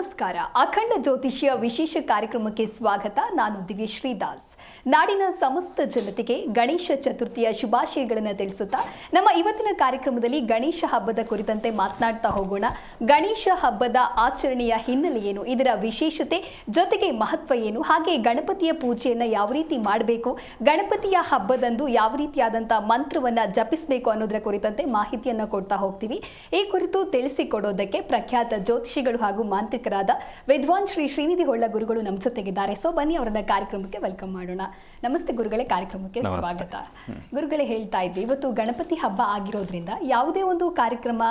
ನಮಸ್ಕಾರ. ಅಖಂಡ ಜ್ಯೋತಿಷ್ಯ ವಿಶೇಷ ಕಾರ್ಯಕ್ರಮಕ್ಕೆ ಸ್ವಾಗತ. ನಾನು ದಿವ್ಯಶ್ರೀ ದಾಸ್. ನಾಡಿನ ಸಮಸ್ತ ಜನತೆಗೆ ಗಣೇಶ ಚತುರ್ಥಿಯ ಶುಭಾಶಯಗಳನ್ನು ತಿಳಿಸುತ್ತಾ ನಮ್ಮ ಇವತ್ತಿನ ಕಾರ್ಯಕ್ರಮದಲ್ಲಿ ಗಣೇಶ ಹಬ್ಬದ ಕುರಿತಂತೆ ಮಾತನಾಡ್ತಾ ಹೋಗೋಣ. ಗಣೇಶ ಹಬ್ಬದ ಆಚರಣೆಯ ಹಿನ್ನೆಲೆ ಏನು, ಇದರ ವಿಶೇಷತೆ ಜೊತೆಗೆ ಮಹತ್ವ ಏನು, ಹಾಗೆ ಗಣಪತಿಯ ಪೂಜೆಯನ್ನು ಯಾವ ರೀತಿ ಮಾಡಬೇಕು, ಗಣಪತಿಯ ಹಬ್ಬದಂದು ಯಾವ ರೀತಿಯಾದಂಥ ಮಂತ್ರವನ್ನು ಜಪಿಸಬೇಕು ಅನ್ನೋದರ ಕುರಿತಂತೆ ಮಾಹಿತಿಯನ್ನು ಕೊಡ್ತಾ ಹೋಗ್ತೀವಿ. ಈ ಕುರಿತು ತಿಳಿಸಿಕೊಡೋದಕ್ಕೆ ಪ್ರಖ್ಯಾತ ಜ್ಯೋತಿಷಿಗಳು ಹಾಗೂ ಮಾಂತ್ರಿಕರಾದ ವಿದ್ವಾನ್ ಶ್ರೀ ಶ್ರೀನಿಧಿ ಹೊಳ್ಳ ಗುರುಗಳು ನಮ್ಮ ಜೊತೆಗಿದ್ದಾರೆ. ಸೊ ಬನ್ನಿ ಅವರನ್ನ ಕಾರ್ಯಕ್ರಮಕ್ಕೆ ವೆಲ್ಕಮ್ ಮಾಡೋಣ. ನಮಸ್ತೆ ಗುರುಗಳೇ, ಕಾರ್ಯಕ್ರಮಕ್ಕೆ ಸ್ವಾಗತ. ಗುರುಗಳೇ, ಹೇಳ್ತಾ ಇದ್ವಿ ಇವತ್ತು ಗಣಪತಿ ಹಬ್ಬ ಆಗಿರೋದ್ರಿಂದ ಯಾವುದೇ ಒಂದು ಕಾರ್ಯಕ್ರಮ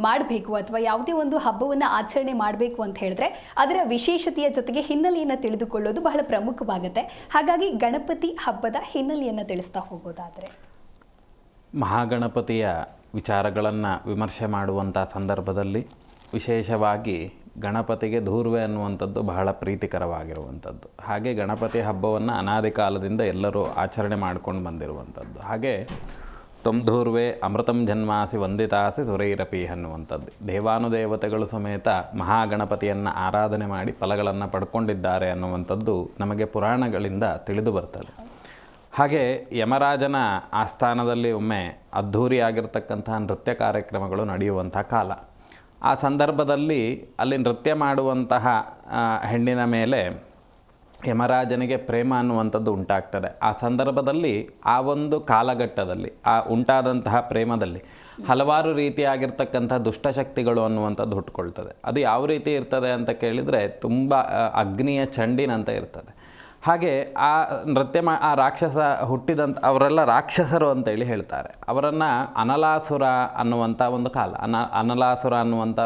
ಮಾಡಬೇಕು ಅಥವಾ ಯಾವುದೇ ಒಂದು ಹಬ್ಬವನ್ನು ಆಚರಣೆ ಮಾಡಬೇಕು ಅಂತ ಹೇಳಿದ್ರೆ ಅದರ ವಿಶೇಷತೆಯ ಜೊತೆಗೆ ಹಿನ್ನೆಲೆಯನ್ನು ತಿಳಿದುಕೊಳ್ಳೋದು ಬಹಳ ಪ್ರಮುಖವಾಗುತ್ತೆ. ಹಾಗಾಗಿ ಗಣಪತಿ ಹಬ್ಬದ ಹಿನ್ನೆಲೆಯನ್ನು ತಿಳಿಸ್ತಾ ಹೋಗೋದಾದರೆ, ಮಹಾಗಣಪತಿಯ ವಿಚಾರಗಳನ್ನು ವಿಮರ್ಶೆ ಮಾಡುವಂಥ ಸಂದರ್ಭದಲ್ಲಿ ವಿಶೇಷವಾಗಿ ಗಣಪತಿಗೆ ಧೂರ್ವೆ ಅನ್ನುವಂಥದ್ದು ಬಹಳ ಪ್ರೀತಿಕರವಾಗಿರುವಂಥದ್ದು. ಹಾಗೆ ಗಣಪತಿ ಹಬ್ಬವನ್ನು ಅನಾದಿ ಕಾಲದಿಂದ ಎಲ್ಲರೂ ಆಚರಣೆ ಮಾಡ್ಕೊಂಡು ಬಂದಿರುವಂಥದ್ದು. ಹಾಗೆ ಧೂರ್ವೆ ಅಮೃತಂ ಜನ್ಮಾಸಿ ವಂದಿತಾಸಿ ಸುರೈರಪಿ ಅನ್ನುವಂಥದ್ದು. ದೇವಾನುದೇವತೆಗಳು ಸಮೇತ ಮಹಾಗಣಪತಿಯನ್ನು ಆರಾಧನೆ ಮಾಡಿ ಫಲಗಳನ್ನು ಪಡ್ಕೊಂಡಿದ್ದಾರೆ ಅನ್ನುವಂಥದ್ದು ನಮಗೆ ಪುರಾಣಗಳಿಂದ ತಿಳಿದು ಬರ್ತದೆ. ಹಾಗೆ ಯಮರಾಜನ ಆಸ್ಥಾನದಲ್ಲಿ ಒಮ್ಮೆ ಅದ್ಧೂರಿಯಾಗಿರ್ತಕ್ಕಂತಹ ನೃತ್ಯ ಕಾರ್ಯಕ್ರಮಗಳು ನಡೆಯುವಂಥ ಕಾಲ. ಆ ಸಂದರ್ಭದಲ್ಲಿ ಅಲ್ಲಿ ನೃತ್ಯ ಮಾಡುವಂತಹ ಹೆಣ್ಣಿನ ಮೇಲೆ ಯಮರಾಜನಿಗೆ ಪ್ರೇಮ ಅನ್ನುವಂಥದ್ದು ಉಂಟಾಗ್ತದೆ. ಆ ಸಂದರ್ಭದಲ್ಲಿ ಆ ಒಂದು ಕಾಲಘಟ್ಟದಲ್ಲಿ ಆ ಉಂಟಾದಂತಹ ಪ್ರೇಮದಲ್ಲಿ ಹಲವಾರು ರೀತಿಯಾಗಿರ್ತಕ್ಕಂಥ ದುಷ್ಟಶಕ್ತಿಗಳು ಅನ್ನುವಂಥದ್ದು ಹುಟ್ಕೊಳ್ತದೆ. ಅದು ಯಾವ ರೀತಿ ಇರ್ತದೆ ಅಂತ ಕೇಳಿದರೆ ತುಂಬ ಅಗ್ನಿಯ ಚಂಡಿನಂತ ಇರ್ತದೆ. ಹಾಗೆ ಆ ಆ ರಾಕ್ಷಸ ಹುಟ್ಟಿದಂಥ ಅವರೆಲ್ಲ ರಾಕ್ಷಸರು ಅಂತೇಳಿ ಹೇಳ್ತಾರೆ. ಅವರನ್ನು ಅನಲಾಸುರ ಅನ್ನುವಂಥ ಒಂದು ಕಾಲ, ಅನಲಾಸುರ ಅನ್ನುವಂಥ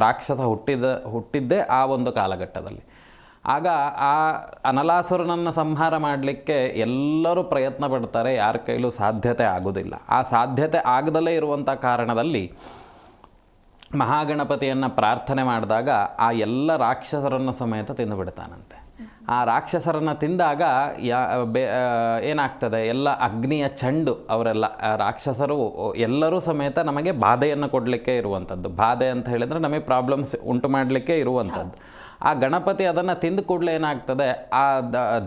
ರಾಕ್ಷಸ ಹುಟ್ಟಿದ್ದೇ ಆ ಒಂದು ಕಾಲಘಟ್ಟದಲ್ಲಿ. ಆಗ ಆ ಅನಲಾಸುರನನ್ನು ಸಂಹಾರ ಮಾಡಲಿಕ್ಕೆ ಎಲ್ಲರೂ ಪ್ರಯತ್ನ ಪಡ್ತಾರೆ, ಯಾರ ಕೈಲೂ ಸಾಧ್ಯತೆ ಆಗೋದಿಲ್ಲ. ಆ ಸಾಧ್ಯತೆ ಆಗದಲ್ಲೇ ಇರುವಂಥ ಕಾರಣದಲ್ಲಿ ಮಹಾಗಣಪತಿಯನ್ನು ಪ್ರಾರ್ಥನೆ ಮಾಡಿದಾಗ ಆ ಎಲ್ಲ ರಾಕ್ಷಸರನ್ನು ಸಮೇತ ತಿಂದುಬಿಡ್ತಾನಂತೆ. ಆ ರಾಕ್ಷಸರನ್ನು ತಿಂದಾಗ ಏನಾಗ್ತದೆ, ಎಲ್ಲ ಅಗ್ನಿಯ ಚಂಡು ಅವರೆಲ್ಲ ರಾಕ್ಷಸರು ಎಲ್ಲರೂ ಸಮೇತ ನಮಗೆ ಬಾಧೆಯನ್ನು ಕೊಡಲಿಕ್ಕೆ ಇರುವಂಥದ್ದು. ಬಾಧೆ ಅಂತ ಹೇಳಿದರೆ ನಮಗೆ ಪ್ರಾಬ್ಲಮ್ಸ್ ಉಂಟು ಮಾಡಲಿಕ್ಕೆ ಇರುವಂಥದ್ದು. ಆ ಗಣಪತಿ ಅದನ್ನು ತಿಂದು ಕೂಡಲೇ ಏನಾಗ್ತದೆ, ಆ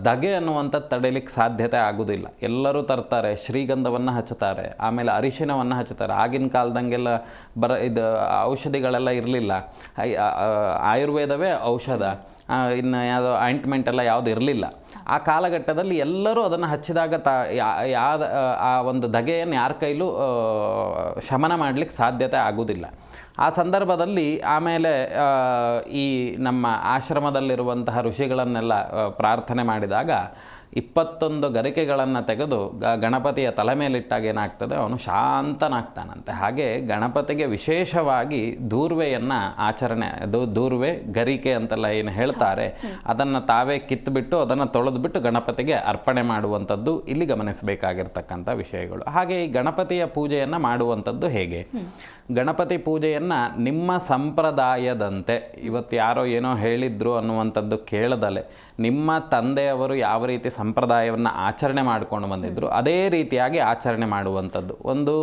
ದಗೆ ಅನ್ನುವಂಥದ್ದು ತಡೀಲಿಕ್ಕೆ ಸಾಧ್ಯತೆ ಆಗೋದಿಲ್ಲ. ಎಲ್ಲರೂ ತರ್ತಾರೆ, ಶ್ರೀಗಂಧವನ್ನು ಹಚ್ಚುತ್ತಾರೆ, ಆಮೇಲೆ ಅರಿಶಿನವನ್ನು ಹಚ್ಚುತ್ತಾರೆ. ಆಗಿನ ಕಾಲದಂಗೆಲ್ಲ ಇದು ಔಷಧಿಗಳೆಲ್ಲ ಇರಲಿಲ್ಲ, ಆಯುರ್ವೇದವೇ ಔಷಧ, ಇನ್ನು ಯಾವುದೋ ಆಯಿಂಟ್ಮೆಂಟ್ ಎಲ್ಲ ಯಾವುದು ಇರಲಿಲ್ಲ. ಆ ಕಾಲಘಟ್ಟದಲ್ಲಿ ಎಲ್ಲರೂ ಅದನ್ನು ಹಚ್ಚಿದಾಗ ಆ ಒಂದು ದಗೆಯನ್ನು ಯಾರ ಕೈಲೂ ಶಮನ ಮಾಡಲಿಕ್ಕೆ ಸಾಧ್ಯತೆ ಆಗೋದಿಲ್ಲ. ಆ ಸಂದರ್ಭದಲ್ಲಿ ಆಮೇಲೆ ಈ ನಮ್ಮ ಆಶ್ರಮದಲ್ಲಿರುವಂತಹ ಋಷಿಗಳನ್ನೆಲ್ಲ ಪ್ರಾರ್ಥನೆ ಮಾಡಿದಾಗ 21 ಗರಿಕೆಗಳನ್ನು ತೆಗೆದು ಗಣಪತಿಯ ತಲೆ ಮೇಲಿಟ್ಟಾಗ ಏನಾಗ್ತದೆ, ಅವನು ಶಾಂತನಾಗ್ತಾನಂತೆ. ಹಾಗೆ ಗಣಪತಿಗೆ ವಿಶೇಷವಾಗಿ ಧೂರ್ವೆಯನ್ನು ಆಚರಣೆ, ಅದು ಧೂರ್ವೆ ಗರಿಕೆ ಅಂತೆಲ್ಲ ಏನು ಹೇಳ್ತಾರೆ, ಅದನ್ನು ತಾವೇ ಕಿತ್ತುಬಿಟ್ಟು ಅದನ್ನು ತೊಳೆದುಬಿಟ್ಟು ಗಣಪತಿಗೆ ಅರ್ಪಣೆ ಮಾಡುವಂಥದ್ದು ಇಲ್ಲಿ ಗಮನಿಸಬೇಕಾಗಿರ್ತಕ್ಕಂಥ ವಿಷಯಗಳು. ಹಾಗೆ ಈ ಗಣಪತಿಯ ಪೂಜೆಯನ್ನು ಮಾಡುವಂಥದ್ದು ಹೇಗೆ, ಗಣಪತಿ ಪೂಜೆಯನ್ನು ನಿಮ್ಮ ಸಂಪ್ರದಾಯದಂತೆ, ಇವತ್ತು ಯಾರೋ ಏನೋ ಹೇಳಿದ್ರು ಅನ್ನುವಂಥದ್ದು ಕೇಳದಲೆ ನಿಮ್ಮ ತಂದೆಯವರು ಯಾವ ರೀತಿ ಸಂಪ್ರದಾಯವನ್ನು ಆಚರಣೆ ಮಾಡಿಕೊಂಡು ಬಂದಿದ್ದರು ಅದೇ ರೀತಿಯಾಗಿ ಆಚರಣೆ ಮಾಡುವಂಥದ್ದು. ಒಂದು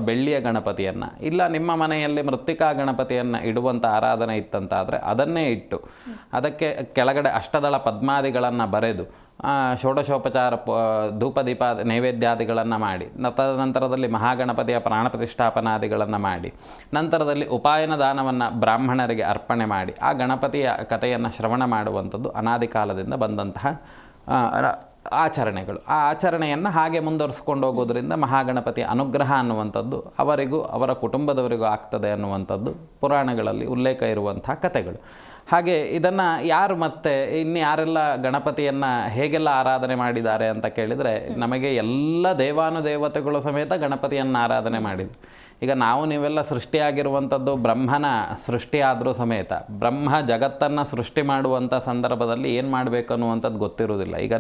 ಬೆಳ್ಳಿಯ ಗಣಪತಿಯನ್ನು, ಇಲ್ಲ ನಿಮ್ಮ ಮನೆಯಲ್ಲಿ ಮೃತ್ತಿಕಾ ಗಣಪತಿಯನ್ನು ಇಡುವಂಥ ಆರಾಧನೆ ಇತ್ತಂತಾದರೆ ಅದನ್ನೇ ಇಟ್ಟು ಅದಕ್ಕೆ ಕೆಳಗಡೆ ಅಷ್ಟದಳ ಪದ್ಮಾದಿಗಳನ್ನು ಬರೆದು ಷೋಡಶೋಪಚಾರ ಧೂಪದೀಪ ನೈವೇದ್ಯಾದಿಗಳನ್ನು ಮಾಡಿ, ತದನಂತರದಲ್ಲಿ ಮಹಾಗಣಪತಿಯ ಪ್ರಾಣ ಪ್ರತಿಷ್ಠಾಪನಾದಿಗಳನ್ನು ಮಾಡಿ, ನಂತರದಲ್ಲಿ ಉಪಾಯನ ದಾನವನ್ನು ಬ್ರಾಹ್ಮಣರಿಗೆ ಅರ್ಪಣೆ ಮಾಡಿ ಆ ಗಣಪತಿಯ ಕಥೆಯನ್ನು ಶ್ರವಣ ಮಾಡುವಂಥದ್ದು ಅನಾದಿ ಕಾಲದಿಂದ ಬಂದಂತಹ ಆಚರಣೆಗಳು. ಆ ಆಚರಣೆಯನ್ನು ಹಾಗೆ ಮುಂದುವರಿಸ್ಕೊಂಡು ಹೋಗೋದ್ರಿಂದ ಮಹಾಗಣಪತಿಯ ಅನುಗ್ರಹ ಅನ್ನುವಂಥದ್ದು ಅವರಿಗೂ ಅವರ ಕುಟುಂಬದವರಿಗೂ ಆಗ್ತದೆ ಅನ್ನುವಂಥದ್ದು ಪುರಾಣಗಳಲ್ಲಿ ಉಲ್ಲೇಖ ಇರುವಂಥ ಕಥೆಗಳು. ಹಾಗೆ ಇದನ್ನು ಯಾರು ಮತ್ತೆ ಯಾರೆಲ್ಲ ಗಣಪತಿಯನ್ನು ಹೇಗೆಲ್ಲ ಆರಾಧನೆ ಮಾಡಿದ್ದಾರೆ ಅಂತ ಕೇಳಿದರೆ, ನಮಗೆ ಎಲ್ಲ ದೇವಾನುದೇವತೆಗಳು ಸಮೇತ ಗಣಪತಿಯನ್ನು ಆರಾಧನೆ ಮಾಡಿದ್ರು. ಈಗ ನೀವೆಲ್ಲ ಸೃಷ್ಟಿಯಾಗಿರುವಂಥದ್ದು ಬ್ರಹ್ಮನ ಸೃಷ್ಟಿಯಾದರೂ ಸಮೇತ ಬ್ರಹ್ಮ ಜಗತ್ತನ್ನು ಸೃಷ್ಟಿ ಮಾಡುವಂಥ ಸಂದರ್ಭದಲ್ಲಿ ಏನು ಮಾಡಬೇಕು ಅನ್ನುವಂಥದ್ದು ಗೊತ್ತಿರೋದಿಲ್ಲ. ಈಗ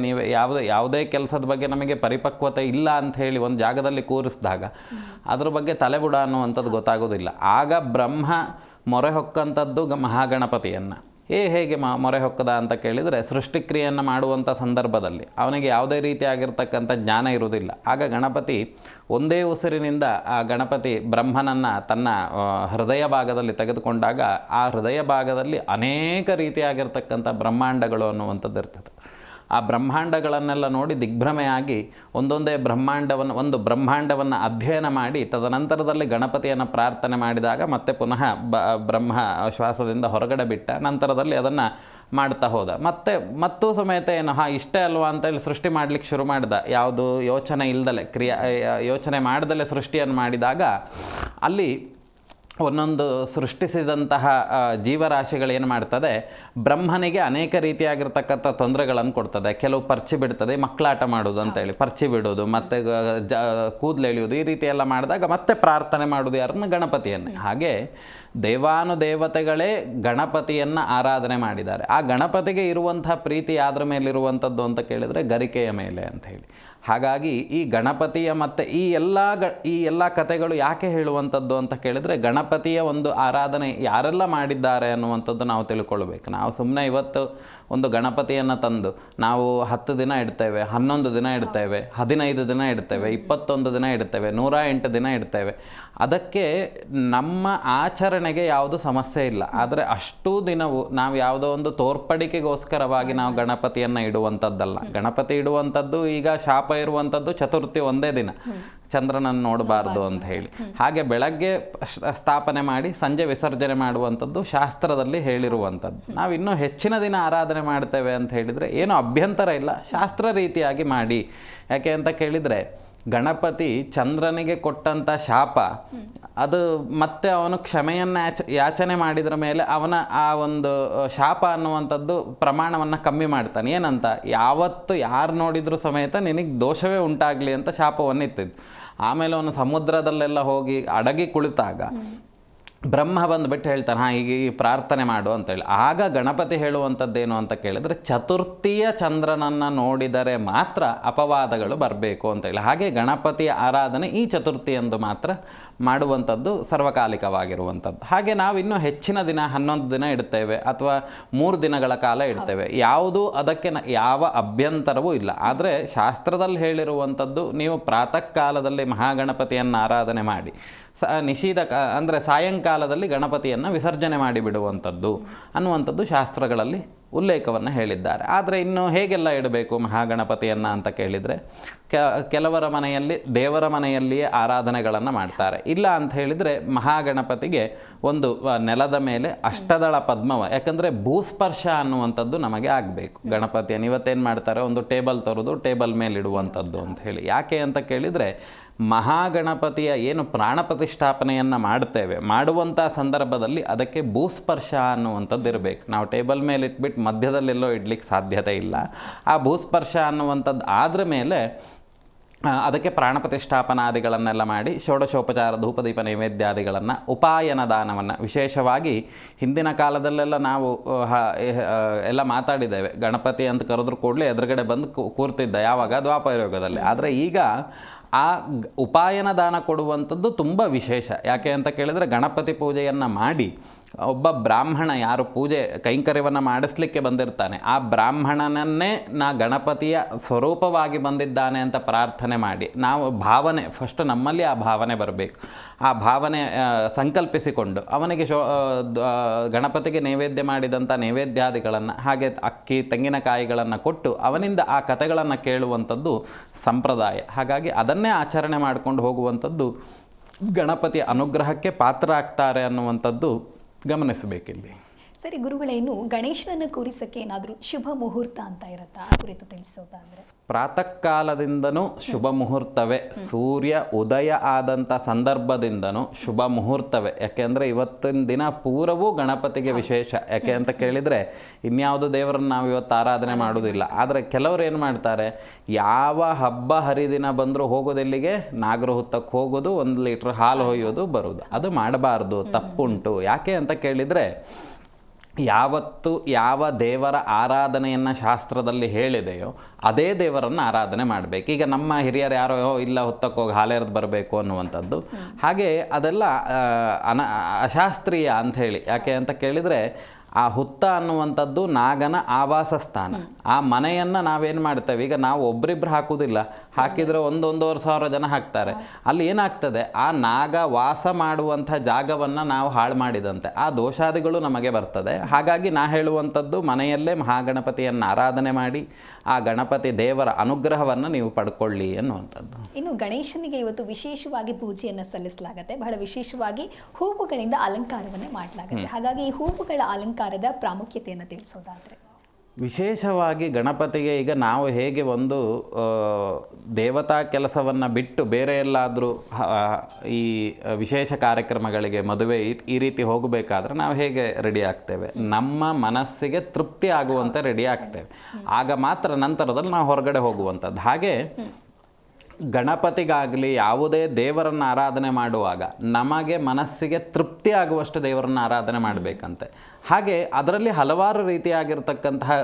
ನೀವೇ ಯಾವುದೇ ಕೆಲಸದ ಬಗ್ಗೆ ನಮಗೆ ಪರಿಪಕ್ವತೆ ಇಲ್ಲ ಅಂತ ಹೇಳಿ ಒಂದು ಜಾಗದಲ್ಲಿ ಕೂರಿಸಿದಾಗ ಅದ್ರ ಬಗ್ಗೆ ತಲೆಬುಡ ಅನ್ನುವಂಥದ್ದು ಗೊತ್ತಾಗೋದಿಲ್ಲ. ಆಗ ಬ್ರಹ್ಮ ಮೊರೆ ಹೊಕ್ಕಂಥದ್ದು ಮಹಾಗಣಪತಿಯನ್ನು. ಹೇಗೆ ಮೊರೆ ಹೊಕ್ಕದ ಅಂತ ಕೇಳಿದರೆ, ಸೃಷ್ಟಿಕ್ರಿಯೆಯನ್ನು ಮಾಡುವಂಥ ಸಂದರ್ಭದಲ್ಲಿ ಅವನಿಗೆ ಯಾವುದೇ ರೀತಿಯಾಗಿರ್ತಕ್ಕಂಥ ಜ್ಞಾನ ಇರುವುದಿಲ್ಲ. ಆಗ ಗಣಪತಿ ಒಂದೇ ಉಸಿರಿನಿಂದ ಆ ಗಣಪತಿ ಬ್ರಹ್ಮನನ್ನು ತನ್ನ ಹೃದಯ ಭಾಗದಲ್ಲಿ ತೆಗೆದುಕೊಂಡಾಗ ಆ ಹೃದಯ ಭಾಗದಲ್ಲಿ ಅನೇಕ ರೀತಿಯಾಗಿರ್ತಕ್ಕಂಥ ಬ್ರಹ್ಮಾಂಡಗಳು ಅನ್ನುವಂಥದ್ದು ಇರ್ತದೆ. ಆ ಬ್ರಹ್ಮಾಂಡಗಳನ್ನೆಲ್ಲ ನೋಡಿ ದಿಗ್ಭ್ರಮೆಯಾಗಿ ಒಂದೊಂದೇ ಒಂದು ಬ್ರಹ್ಮಾಂಡವನ್ನು ಅಧ್ಯಯನ ಮಾಡಿ ತದನಂತರದಲ್ಲಿ ಗಣಪತಿಯನ್ನು ಪ್ರಾರ್ಥನೆ ಮಾಡಿದಾಗ ಮತ್ತೆ ಪುನಃ ಬ್ರಹ್ಮ ಶ್ವಾಸದಿಂದ ಹೊರಗಡೆ ಬಿಟ್ಟ ನಂತರದಲ್ಲಿ ಅದನ್ನು ಮಾಡ್ತಾ ಹೋದ. ಮತ್ತೂ ಸಮೇತ ಏನು ಇಷ್ಟೇ ಅಲ್ವಾ ಅಂತೇಳಿ ಸೃಷ್ಟಿ ಮಾಡಲಿಕ್ಕೆ ಶುರು ಮಾಡಿದ. ಯಾವುದು ಯೋಚನೆ ಇಲ್ದಲೆ ಯೋಚನೆ ಮಾಡ್ದಲೇ ಸೃಷ್ಟಿಯನ್ನು ಮಾಡಿದಾಗ ಅಲ್ಲಿ ಒಂದೊಂದು ಸೃಷ್ಟಿಸಿದಂತಹ ಜೀವರಾಶಿಗಳೇನು ಮಾಡ್ತದೆ, ಬ್ರಹ್ಮನಿಗೆ ಅನೇಕ ರೀತಿಯಾಗಿರ್ತಕ್ಕಂಥ ತೊಂದರೆಗಳನ್ನು ಕೊಡ್ತದೆ. ಕೆಲವು ಪರ್ಚಿ ಬಿಡ್ತದೆ, ಮಕ್ಕಳಾಟ ಮಾಡೋದು ಅಂತೇಳಿ ಪರ್ಚಿ ಬಿಡೋದು, ಮತ್ತು ಕೂದಲು ಎಳೆಯೋದು, ಈ ರೀತಿ ಎಲ್ಲ ಮಾಡಿದಾಗ ಮತ್ತೆ ಪ್ರಾರ್ಥನೆ ಮಾಡೋದು ಯಾರನ್ನು? ಗಣಪತಿಯನ್ನೇ. ಹಾಗೆ ದೇವಾನುದೇವತೆಗಳೇ ಗಣಪತಿಯನ್ನು ಆರಾಧನೆ ಮಾಡಿದ್ದಾರೆ. ಆ ಗಣಪತಿಗೆ ಇರುವಂಥ ಪ್ರೀತಿ ಯಾದ್ರ ಮೇಲಿರುವಂಥದ್ದು ಅಂತ ಕೇಳಿದರೆ ಗರಿಕೆಯ ಮೇಲೆ ಅಂತ ಹೇಳಿ. ಹಾಗಾಗಿ ಈ ಗಣಪತಿಯ ಮತ್ತು ಈ ಎಲ್ಲ ಕಥೆಗಳು ಯಾಕೆ ಹೇಳುವಂಥದ್ದು ಅಂತ ಕೇಳಿದರೆ, ಗಣಪತಿಯ ಒಂದು ಆರಾಧನೆ ಯಾರೆಲ್ಲ ಮಾಡಿದ್ದಾರೆ ಅನ್ನುವಂಥದ್ದು ನಾವು ತಿಳ್ಕೊಳ್ಬೇಕು. ನಾವು ಸುಮ್ಮನೆ ಇವತ್ತು ಒಂದು ಗಣಪತಿಯನ್ನು ತಂದು ನಾವು 10 ದಿನ ಇಡ್ತೇವೆ, 11 ದಿನ ಇಡ್ತೇವೆ, 15 ದಿನ ಇಡ್ತೇವೆ, 21 ದಿನ ಇಡ್ತೇವೆ, 108 ದಿನ ಇಡ್ತೇವೆ. ಅದಕ್ಕೆ ನಮ್ಮ ಆಚರಣೆಗೆ ಯಾವುದು ಸಮಸ್ಯೆ ಇಲ್ಲ. ಆದರೆ ಅಷ್ಟೂ ದಿನವೂ ನಾವು ಯಾವುದೋ ಒಂದು ತೋರ್ಪಡಿಕೆಗೋಸ್ಕರವಾಗಿ ನಾವು ಗಣಪತಿಯನ್ನು ಇಡುವಂಥದ್ದಲ್ಲ. ಗಣಪತಿ ಇಡುವಂಥದ್ದು ಈಗ ಶಾಪ ಇರುವಂಥದ್ದು ಚತುರ್ಥಿ ಒಂದೇ ದಿನ, ಚಂದ್ರನನ್ನು ನೋಡಬಾರ್ದು ಅಂತ ಹೇಳಿ. ಹಾಗೆ ಬೆಳಗ್ಗೆ ಸ್ಥಾಪನೆ ಮಾಡಿ ಸಂಜೆ ವಿಸರ್ಜನೆ ಮಾಡುವಂಥದ್ದು ಶಾಸ್ತ್ರದಲ್ಲಿ ಹೇಳಿರುವಂಥದ್ದು. ನಾವು ಇನ್ನೂ ಹೆಚ್ಚಿನ ದಿನ ಆರಾಧನೆ ಮಾಡ್ತೇವೆ ಅಂತ ಹೇಳಿದರೆ ಏನೂ ಅಭ್ಯಂತರ ಇಲ್ಲ, ಶಾಸ್ತ್ರ ರೀತಿಯಾಗಿ ಮಾಡಿ. ಯಾಕೆ ಅಂತ ಕೇಳಿದರೆ, ಗಣಪತಿ ಚಂದ್ರನಿಗೆ ಕೊಟ್ಟಂಥ ಶಾಪ ಅದು ಮತ್ತೆ ಅವನು ಕ್ಷಮೆಯನ್ನು ಯಾಚನೆ ಮಾಡಿದ್ರ ಮೇಲೆ ಅವನ ಆ ಒಂದು ಶಾಪ ಅನ್ನುವಂಥದ್ದು ಪ್ರಮಾಣವನ್ನು ಕಮ್ಮಿ ಮಾಡ್ತಾನೆ. ಏನಂತ, ಯಾವತ್ತು ಯಾರು ನೋಡಿದರೂ ಸಮೇತ ನಿನಗೆ ದೋಷವೇ ಉಂಟಾಗಲಿ ಅಂತ ಶಾಪವನ್ನು ಇತ್ತಿದ್ದು. ಆಮೇಲೆ ಅವನು ಸಮುದ್ರದಲ್ಲೆಲ್ಲ ಹೋಗಿ ಅಡಗಿ ಕುಳಿತಾಗ ಬ್ರಹ್ಮ ಬಂದುಬಿಟ್ಟು ಹೇಳ್ತಾನೆ, ಈಗ ಈ ಪ್ರಾರ್ಥನೆ ಮಾಡು ಅಂತೇಳಿ. ಆಗ ಗಣಪತಿ ಹೇಳುವಂಥದ್ದೇನು ಅಂತ ಕೇಳಿದರೆ, ಚತುರ್ಥಿಯ ಚಂದ್ರನನ್ನು ನೋಡಿದರೆ ಮಾತ್ರ ಅಪವಾದಗಳು ಬರಬೇಕು ಅಂತೇಳಿ. ಹಾಗೆ ಗಣಪತಿಯ ಆರಾಧನೆ ಈ ಚತುರ್ಥಿಯಂದು ಮಾತ್ರ ಮಾಡುವಂಥದ್ದು ಸರ್ವಕಾಲಿಕವಾಗಿರುವಂಥದ್ದು. ಹಾಗೆ ನಾವು ಇನ್ನೂ ಹೆಚ್ಚಿನ ದಿನ 11 ದಿನ ಇಡ್ತೇವೆ ಅಥವಾ 3 ದಿನಗಳ ಕಾಲ ಇಡ್ತೇವೆ. ಯಾವುದೂ ಅದಕ್ಕೆ ಯಾವ ಅಭ್ಯಂತರವೂ ಇಲ್ಲ. ಆದರೆ ಶಾಸ್ತ್ರದಲ್ಲಿ ಹೇಳಿರುವಂಥದ್ದು, ನೀವು ಪ್ರಾತಃ ಕಾಲದಲ್ಲಿ ಮಹಾಗಣಪತಿಯನ್ನು ಆರಾಧನೆ ಮಾಡಿ ಅಂದರೆ ಸಾಯಂಕಾಲದಲ್ಲಿ ಗಣಪತಿಯನ್ನು ವಿಸರ್ಜನೆ ಮಾಡಿಬಿಡುವಂಥದ್ದು ಅನ್ನುವಂಥದ್ದು ಶಾಸ್ತ್ರಗಳಲ್ಲಿ ಉಲ್ಲೇಖವನ್ನು ಹೇಳಿದ್ದಾರೆ. ಆದರೆ ಇನ್ನು ಹೇಗೆಲ್ಲ ಇಡಬೇಕು ಮಹಾಗಣಪತಿಯನ್ನು ಅಂತ ಕೇಳಿದರೆ, ಕೆಲವರ ಮನೆಯಲ್ಲಿ ದೇವರ ಮನೆಯಲ್ಲಿಯೇ ಆರಾಧನೆಗಳನ್ನು ಮಾಡ್ತಾರೆ. ಇಲ್ಲ ಅಂತ ಹೇಳಿದರೆ ಮಹಾಗಣಪತಿಗೆ ಒಂದು ನೆಲದ ಮೇಲೆ ಅಷ್ಟದಳ ಪದ್ಮವ, ಯಾಕಂದರೆ ಭೂಸ್ಪರ್ಶ ಅನ್ನುವಂಥದ್ದು ನಮಗೆ ಆಗಬೇಕು. ಗಣಪತಿಯನ್ನು ಇವತ್ತೇನು ಮಾಡ್ತಾರೆ, ಒಂದು ಟೇಬಲ್ ತರೋದು, ಟೇಬಲ್ ಮೇಲೆ ಇಡುವಂಥದ್ದು ಅಂತ ಹೇಳಿ. ಯಾಕೆ ಅಂತ ಕೇಳಿದರೆ, ಮಹಾಗಣಪತಿಯ ಏನು ಪ್ರಾಣ ಪ್ರತಿಷ್ಠಾಪನೆಯನ್ನು ಮಾಡುವಂಥ ಸಂದರ್ಭದಲ್ಲಿ ಅದಕ್ಕೆ ಭೂಸ್ಪರ್ಶ ಅನ್ನುವಂಥದ್ದು ಇರಬೇಕು. ನಾವು ಟೇಬಲ್ ಮೇಲೆ ಇಟ್ಬಿಟ್ಟು ಮಧ್ಯದಲ್ಲೆಲ್ಲೋ ಇಡ್ಲಿಕ್ಕೆ ಸಾಧ್ಯತೆ ಇಲ್ಲ. ಆ ಭೂಸ್ಪರ್ಶ ಅನ್ನುವಂಥದ್ದು ಆದ್ರ ಮೇಲೆ ಅದಕ್ಕೆ ಪ್ರಾಣ ಪ್ರತಿಷ್ಠಾಪನಾದಿಗಳನ್ನೆಲ್ಲ ಮಾಡಿ ಷೋಡಶೋಪಚಾರ ಧೂಪದೀಪ ನೈವೇದ್ಯಾದಿಗಳನ್ನು, ಉಪಾಯನ ದಾನವನ್ನು, ವಿಶೇಷವಾಗಿ ಹಿಂದಿನ ಕಾಲದಲ್ಲೆಲ್ಲ ನಾವು ಎಲ್ಲ ಮಾತಾಡಿದ್ದೇವೆ. ಗಣಪತಿ ಅಂತ ಕರೆದ್ರು ಕೂಡಲೇ ಎದುರುಗಡೆ ಬಂದು ಕೂರ್ತಿದ್ದ, ಯಾವಾಗ? ದ್ವಾಪರಯುಗದಲ್ಲಿ. ಆದರೆ ಈಗ ಆ ಉಪಾಯನ ದಾನ ಕೊಡುವಂಥದ್ದು ತುಂಬ ವಿಶೇಷ. ಯಾಕೆ ಅಂತ ಕೇಳಿದರೆ, ಗಣಪತಿ ಪೂಜೆಯನ್ನು ಮಾಡಿ ಒಬ್ಬ ಬ್ರಾಹ್ಮಣ ಯಾರು ಪೂಜೆ ಕೈಂಕರ್ಯವನ್ನು ಮಾಡಿಸ್ಲಿಕ್ಕೆ ಬಂದಿರ್ತಾನೆ, ಆ ಬ್ರಾಹ್ಮಣನನ್ನೇ ಗಣಪತಿಯ ಸ್ವರೂಪವಾಗಿ ಬಂದಿದ್ದಾನೆ ಅಂತ ಪ್ರಾರ್ಥನೆ ಮಾಡಿ ನಾವು ಭಾವನೆ, ಫಸ್ಟ್ ನಮ್ಮಲ್ಲಿ ಆ ಭಾವನೆ ಬರಬೇಕು. ಆ ಭಾವನೆ ಸಂಕಲ್ಪಿಸಿಕೊಂಡು ಅವನಿಗೆ ಗಣಪತಿಗೆ ನೈವೇದ್ಯ ಮಾಡಿದಂಥ ನೈವೇದ್ಯಾದಿಗಳನ್ನು, ಹಾಗೆ ಅಕ್ಕಿ ತೆಂಗಿನಕಾಯಿಗಳನ್ನು ಕೊಟ್ಟು ಅವನಿಂದ ಆ ಕಥೆಗಳನ್ನು ಕೇಳುವಂಥದ್ದು ಸಂಪ್ರದಾಯ. ಹಾಗಾಗಿ ಅದನ್ನೇ ಆಚರಣೆ ಮಾಡಿಕೊಂಡು ಹೋಗುವಂಥದ್ದು ಗಣಪತಿಯ ಅನುಗ್ರಹಕ್ಕೆ ಪಾತ್ರ ಆಗ್ತಾರೆ ಅನ್ನುವಂಥದ್ದು ಗಮನಿಸಬೇಕಿಲ್ಲಿ. ಸರಿ ಗುರುಗಳೇನು ಗಣೇಶನನ್ನು ಕೂರಿಸಕ್ಕೆ ಏನಾದರೂ ಶುಭ ಮುಹೂರ್ತ ಅಂತ ಇರುತ್ತಾ, ಆ ಕುರಿತು ತಿಳಿಸೋದಾದರೆ? ಪ್ರಾತಃ ಕಾಲದಿಂದನೂ ಶುಭ ಮುಹೂರ್ತವೇ, ಸೂರ್ಯ ಉದಯ ಆದಂಥ ಸಂದರ್ಭದಿಂದನೂ ಶುಭ ಮುಹೂರ್ತವೇ. ಯಾಕೆಂದರೆ ಇವತ್ತಿನ ದಿನ ಪೂರವೂ ಗಣಪತಿಗೆ ವಿಶೇಷ. ಯಾಕೆ ಅಂತ ಕೇಳಿದರೆ, ಇನ್ಯಾವುದು ದೇವರನ್ನು ನಾವು ಇವತ್ತು ಆರಾಧನೆ ಮಾಡೋದಿಲ್ಲ. ಆದರೆ ಕೆಲವರು ಏನು ಮಾಡ್ತಾರೆ, ಯಾವ ಹಬ್ಬ ಹರಿದಿನ ಬಂದರೂ ಹೋಗೋದೆಲ್ಲಿಗೆ, ನಾಗರಹುತ್ತಕ್ಕೆ ಹೋಗೋದು, 1 ಲೀಟ್ರ್ ಹಾಲು ಹೊಯ್ಯೋದು, ಬರೋದು. ಅದು ಮಾಡಬಾರ್ದು, ತಪ್ಪುಂಟು. ಯಾಕೆ ಅಂತ ಕೇಳಿದರೆ, ಯಾವತ್ತು ಯಾವ ದೇವರ ಆರಾಧನೆಯನ್ನು ಶಾಸ್ತ್ರದಲ್ಲಿ ಹೇಳಿದೆಯೋ ಅದೇ ದೇವರನ್ನು ಆರಾಧನೆ ಮಾಡಬೇಕು. ಈಗ ನಮ್ಮ ಹಿರಿಯರು ಯಾರೋ ಇಲ್ಲ ಹೊತ್ತಕ್ಕೆ ಹೋಗಿ ಹಾಲೆರೆದು ಬರಬೇಕು ಅನ್ನುವಂಥದ್ದು, ಹಾಗೆ ಅದೆಲ್ಲ ಅಶಾಸ್ತ್ರೀಯ ಅಂಥೇಳಿ. ಯಾಕೆ ಅಂತ ಕೇಳಿದರೆ, ಆ ಹುತ್ತ ಅನ್ನುವಂಥದ್ದು ನಾಗನ ಆವಾಸ ಸ್ಥಾನ. ಆ ಮನೆಯನ್ನು ನಾವೇನು ಮಾಡ್ತೇವೆ, ಈಗ ನಾವು ಒಬ್ರಿಬ್ರು ಹಾಕುವುದಿಲ್ಲ, ಹಾಕಿದರೆ 1-1.5 ಜನ ಹಾಕ್ತಾರೆ. ಅಲ್ಲಿ ಏನಾಗ್ತದೆ, ಆ ನಾಗ ವಾಸ ಮಾಡುವಂಥ ಜಾಗವನ್ನು ನಾವು ಹಾಳು ಮಾಡಿದಂತೆ ಆ ದೋಷಾದಿಗಳು ನಮಗೆ ಬರ್ತದೆ. ಹಾಗಾಗಿ ನಾ ಹೇಳುವಂಥದ್ದು, ಮನೆಯಲ್ಲೇ ಮಹಾಗಣಪತಿಯನ್ನು ಆರಾಧನೆ ಮಾಡಿ ಆ ಗಣಪತಿ ದೇವರ ಅನುಗ್ರಹವನ್ನು ನೀವು ಪಡ್ಕೊಳ್ಳಿ ಅನ್ನುವಂಥದ್ದು. ಇನ್ನು ಗಣೇಶನಿಗೆ ಇವತ್ತು ವಿಶೇಷವಾಗಿ ಪೂಜೆಯನ್ನು ಸಲ್ಲಿಸಲಾಗುತ್ತೆ. ಬಹಳ ವಿಶೇಷವಾಗಿ ಹೂವುಗಳಿಂದ ಅಲಂಕಾರವನ್ನೇ ಮಾಡಲಾಗುತ್ತೆ. ಹಾಗಾಗಿ ಈ ಹೂವುಗಳ ಅಲಂಕಾರದ ಪ್ರಾಮುಖ್ಯತೆಯನ್ನು ತಿಳಿಸೋದಾದ್ರೆ, ವಿಶೇಷವಾಗಿ ಗಣಪತಿಗೆ ಈಗ ನಾವು ಹೇಗೆ ಒಂದು ದೇವತಾ ಕೆಲಸವನ್ನು ಬಿಟ್ಟು ಬೇರೆ ಎಲ್ಲಾದರೂ ಈ ವಿಶೇಷ ಕಾರ್ಯಕ್ರಮಗಳಿಗೆ, ಮದುವೆ ಈ ರೀತಿ ಹೋಗಬೇಕಾದ್ರೆ ನಾವು ಹೇಗೆ ರೆಡಿ ಆಗ್ತೇವೆ, ನಮ್ಮ ಮನಸ್ಸಿಗೆ ತೃಪ್ತಿ ಆಗುವಂತೆ ರೆಡಿ ಆಗ್ತೇವೆ. ಆಗ ಮಾತ್ರ ನಂತರದಲ್ಲಿ ನಾವು ಹೊರಗಡೆ ಹೋಗುವಂಥದ್ದು. ಹಾಗೆ ಗಣಪತಿಗಾಗಲಿ ಯಾವುದೇ ದೇವರನ್ನು ಆರಾಧನೆ ಮಾಡುವಾಗ ನಮಗೆ ಮನಸ್ಸಿಗೆ ತೃಪ್ತಿ ಆಗುವಷ್ಟು ದೇವರನ್ನು ಆರಾಧನೆ ಮಾಡಬೇಕಂತೆ. ಹಾಗೆ ಅದರಲ್ಲಿ ಹಲವಾರು ರೀತಿಯಾಗಿರ್ತಕ್ಕಂತಹ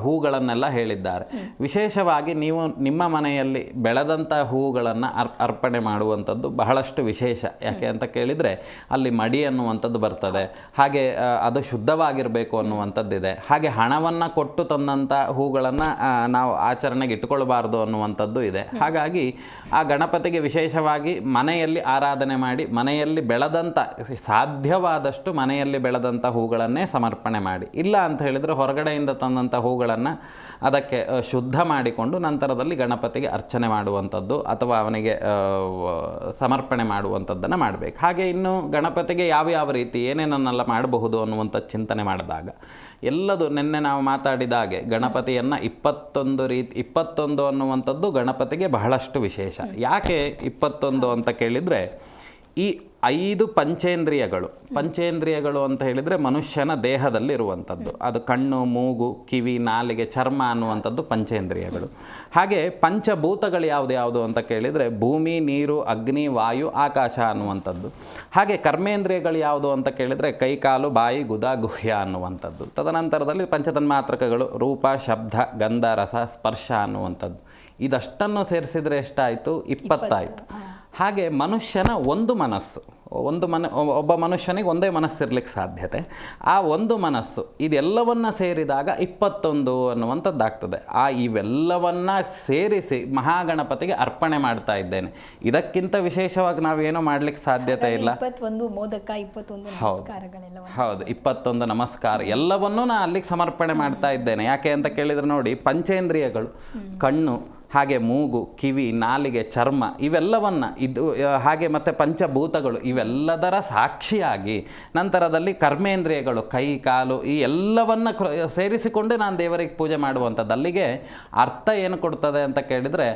ಹೂಗಳನ್ನೆಲ್ಲ ಹೇಳಿದ್ದಾರೆ. ವಿಶೇಷವಾಗಿ ನೀವು ನಿಮ್ಮ ಮನೆಯಲ್ಲಿ ಬೆಳೆದಂಥ ಹೂಗಳನ್ನು ಅರ್ಪಣೆ ಮಾಡುವಂಥದ್ದು ಬಹಳಷ್ಟು ವಿಶೇಷ. ಯಾಕೆ ಅಂತ ಕೇಳಿದರೆ ಅಲ್ಲಿ ಮಡಿ ಅನ್ನುವಂಥದ್ದು ಬರ್ತದೆ. ಹಾಗೆ ಅದು ಶುದ್ಧವಾಗಿರಬೇಕು ಅನ್ನುವಂಥದ್ದಿದೆ. ಹಾಗೆ ಹಣವನ್ನು ಕೊಟ್ಟು ತಂದಂಥ ಹೂಗಳನ್ನು ನಾವು ಆಚರಣೆಗೆ ಇಟ್ಟುಕೊಳ್ಬಾರ್ದು ಅನ್ನುವಂಥದ್ದು ಇದೆ. ಹಾಗಾಗಿ ಆ ಗಣಪತಿಗೆ ವಿಶೇಷವಾಗಿ ಮನೆಯಲ್ಲಿ ಆರಾಧನೆ ಮಾಡಿ, ಮನೆಯಲ್ಲಿ ಬೆಳೆದಂಥ, ಸಾಧ್ಯವಾದಷ್ಟು ಮನೆಯಲ್ಲಿ ಬೆಳೆದಂಥ ಹೂಗಳನ್ನೇ ಸಮರ್ಪಣೆ ಮಾಡಿ. ಇಲ್ಲ ಅಂತ ಹೇಳಿದರೆ ಹೊರಗಡೆಯಿಂದ ತಂದಂಥ ಹೂಗಳನ್ನು ಅದಕ್ಕೆ ಶುದ್ಧ ಮಾಡಿಕೊಂಡು ನಂತರದಲ್ಲಿ ಗಣಪತಿಗೆ ಅರ್ಚನೆ ಮಾಡುವಂಥದ್ದು ಅಥವಾ ಅವನಿಗೆ ಸಮರ್ಪಣೆ ಮಾಡುವಂಥದ್ದನ್ನು ಮಾಡಬೇಕು. ಹಾಗೆ ಇನ್ನು ಗಣಪತಿಗೆ ಯಾವ ರೀತಿ ಏನೇನನ್ನೆಲ್ಲ ಮಾಡಬಹುದು ಅನ್ನುವಂಥ ಚಿಂತನೆ ಮಾಡಿದಾಗ ಎಲ್ಲದು ನಿನ್ನೆ ನಾವು ಮಾತಾಡಿದ ಹಾಗೆ ಗಣಪತಿಯನ್ನು 21 ಅನ್ನುವಂಥದ್ದು ಗಣಪತಿಗೆ ಬಹಳಷ್ಟು ವಿಶೇಷ. ಯಾಕೆ 21 ಅಂತ ಕೇಳಿದರೆ, ಈ 5 ಪಂಚೇಂದ್ರಿಯಗಳು ಅಂತ ಹೇಳಿದರೆ ಮನುಷ್ಯನ ದೇಹದಲ್ಲಿ ಇರುವಂಥದ್ದು. ಅದು ಕಣ್ಣು, ಮೂಗು, ಕಿವಿ, ನಾಲಿಗೆ, ಚರ್ಮ ಅನ್ನುವಂಥದ್ದು ಪಂಚೇಂದ್ರಿಯಗಳು. ಹಾಗೆ ಪಂಚಭೂತಗಳು ಯಾವುದು ಅಂತ ಕೇಳಿದರೆ ಭೂಮಿ, ನೀರು, ಅಗ್ನಿ, ವಾಯು, ಆಕಾಶ ಅನ್ನುವಂಥದ್ದು. ಹಾಗೆ ಕರ್ಮೇಂದ್ರಿಯಗಳು ಯಾವುದು ಅಂತ ಕೇಳಿದರೆ ಕೈ, ಕಾಲು, ಬಾಯಿ, ಗುದ, ಗುಹ್ಯ ಅನ್ನುವಂಥದ್ದು. ತದನಂತರದಲ್ಲಿ ಪಂಚತನ್ಮಾತ್ರಕಗಳು ರೂಪ, ಶಬ್ದ, ಗಂಧ, ರಸ, ಸ್ಪರ್ಶ ಅನ್ನುವಂಥದ್ದು. ಇದಷ್ಟನ್ನು ಸೇರಿಸಿದರೆ ಎಷ್ಟಾಯಿತು? 20 ಆಯಿತು. ಹಾಗೆ ಮನುಷ್ಯನ ಒಂದು ಮನಸ್ಸು, ಒಬ್ಬ ಮನುಷ್ಯನಿಗೆ ಒಂದೇ ಮನಸ್ಸಿರ್ಲಿಕ್ಕೆ ಸಾಧ್ಯತೆ. ಆ ಒಂದು ಮನಸ್ಸು ಇದೆಲ್ಲವನ್ನ ಸೇರಿದಾಗ 21 ಅನ್ನುವಂಥದ್ದಾಗ್ತದೆ. ಇವೆಲ್ಲವನ್ನ ಸೇರಿಸಿ ಮಹಾಗಣಪತಿಗೆ ಅರ್ಪಣೆ ಮಾಡ್ತಾ ಇದ್ದೇನೆ. ಇದಕ್ಕಿಂತ ವಿಶೇಷವಾಗಿ ನಾವೇನೋ ಮಾಡ್ಲಿಕ್ಕೆ ಸಾಧ್ಯತೆ ಇಲ್ಲ. 21 ಮೋದಕ, 21 ನಮಸ್ಕಾರಗಳೆಲ್ಲ. ಹೌದು, 21 ನಮಸ್ಕಾರ ಎಲ್ಲವನ್ನೂ ನಾನು ಅಲ್ಲಿಗೆ ಸಮರ್ಪಣೆ ಮಾಡ್ತಾ ಇದ್ದೇನೆ. ಯಾಕೆ ಅಂತ ಕೇಳಿದರೆ ನೋಡಿ, ಪಂಚೇಂದ್ರಿಯಗಳು ಕಣ್ಣು, ಹಾಗೆ ಮೂಗು, ಕಿವಿ, ನಾಲಿಗೆ, ಚರ್ಮ ಇವೆಲ್ಲವನ್ನು ಹಾಗೆ ಮತ್ತು ಪಂಚಭೂತಗಳು ಇವೆಲ್ಲದರ ಸಾಕ್ಷಿಯಾಗಿ ನಂತರದಲ್ಲಿ ಕರ್ಮೇಂದ್ರಿಯಗಳು ಕೈ, ಕಾಲು ಈ ಎಲ್ಲವನ್ನು ಸೇರಿಸಿಕೊಂಡೇ ನಾನು ದೇವರಿಗೆ ಪೂಜೆ ಮಾಡುವಂಥದ್ದು. ಅಲ್ಲಿಗೆ ಅರ್ಥ ಏನು ಕೊಡ್ತದೆ ಅಂತ ಕೇಳಿದರೆ,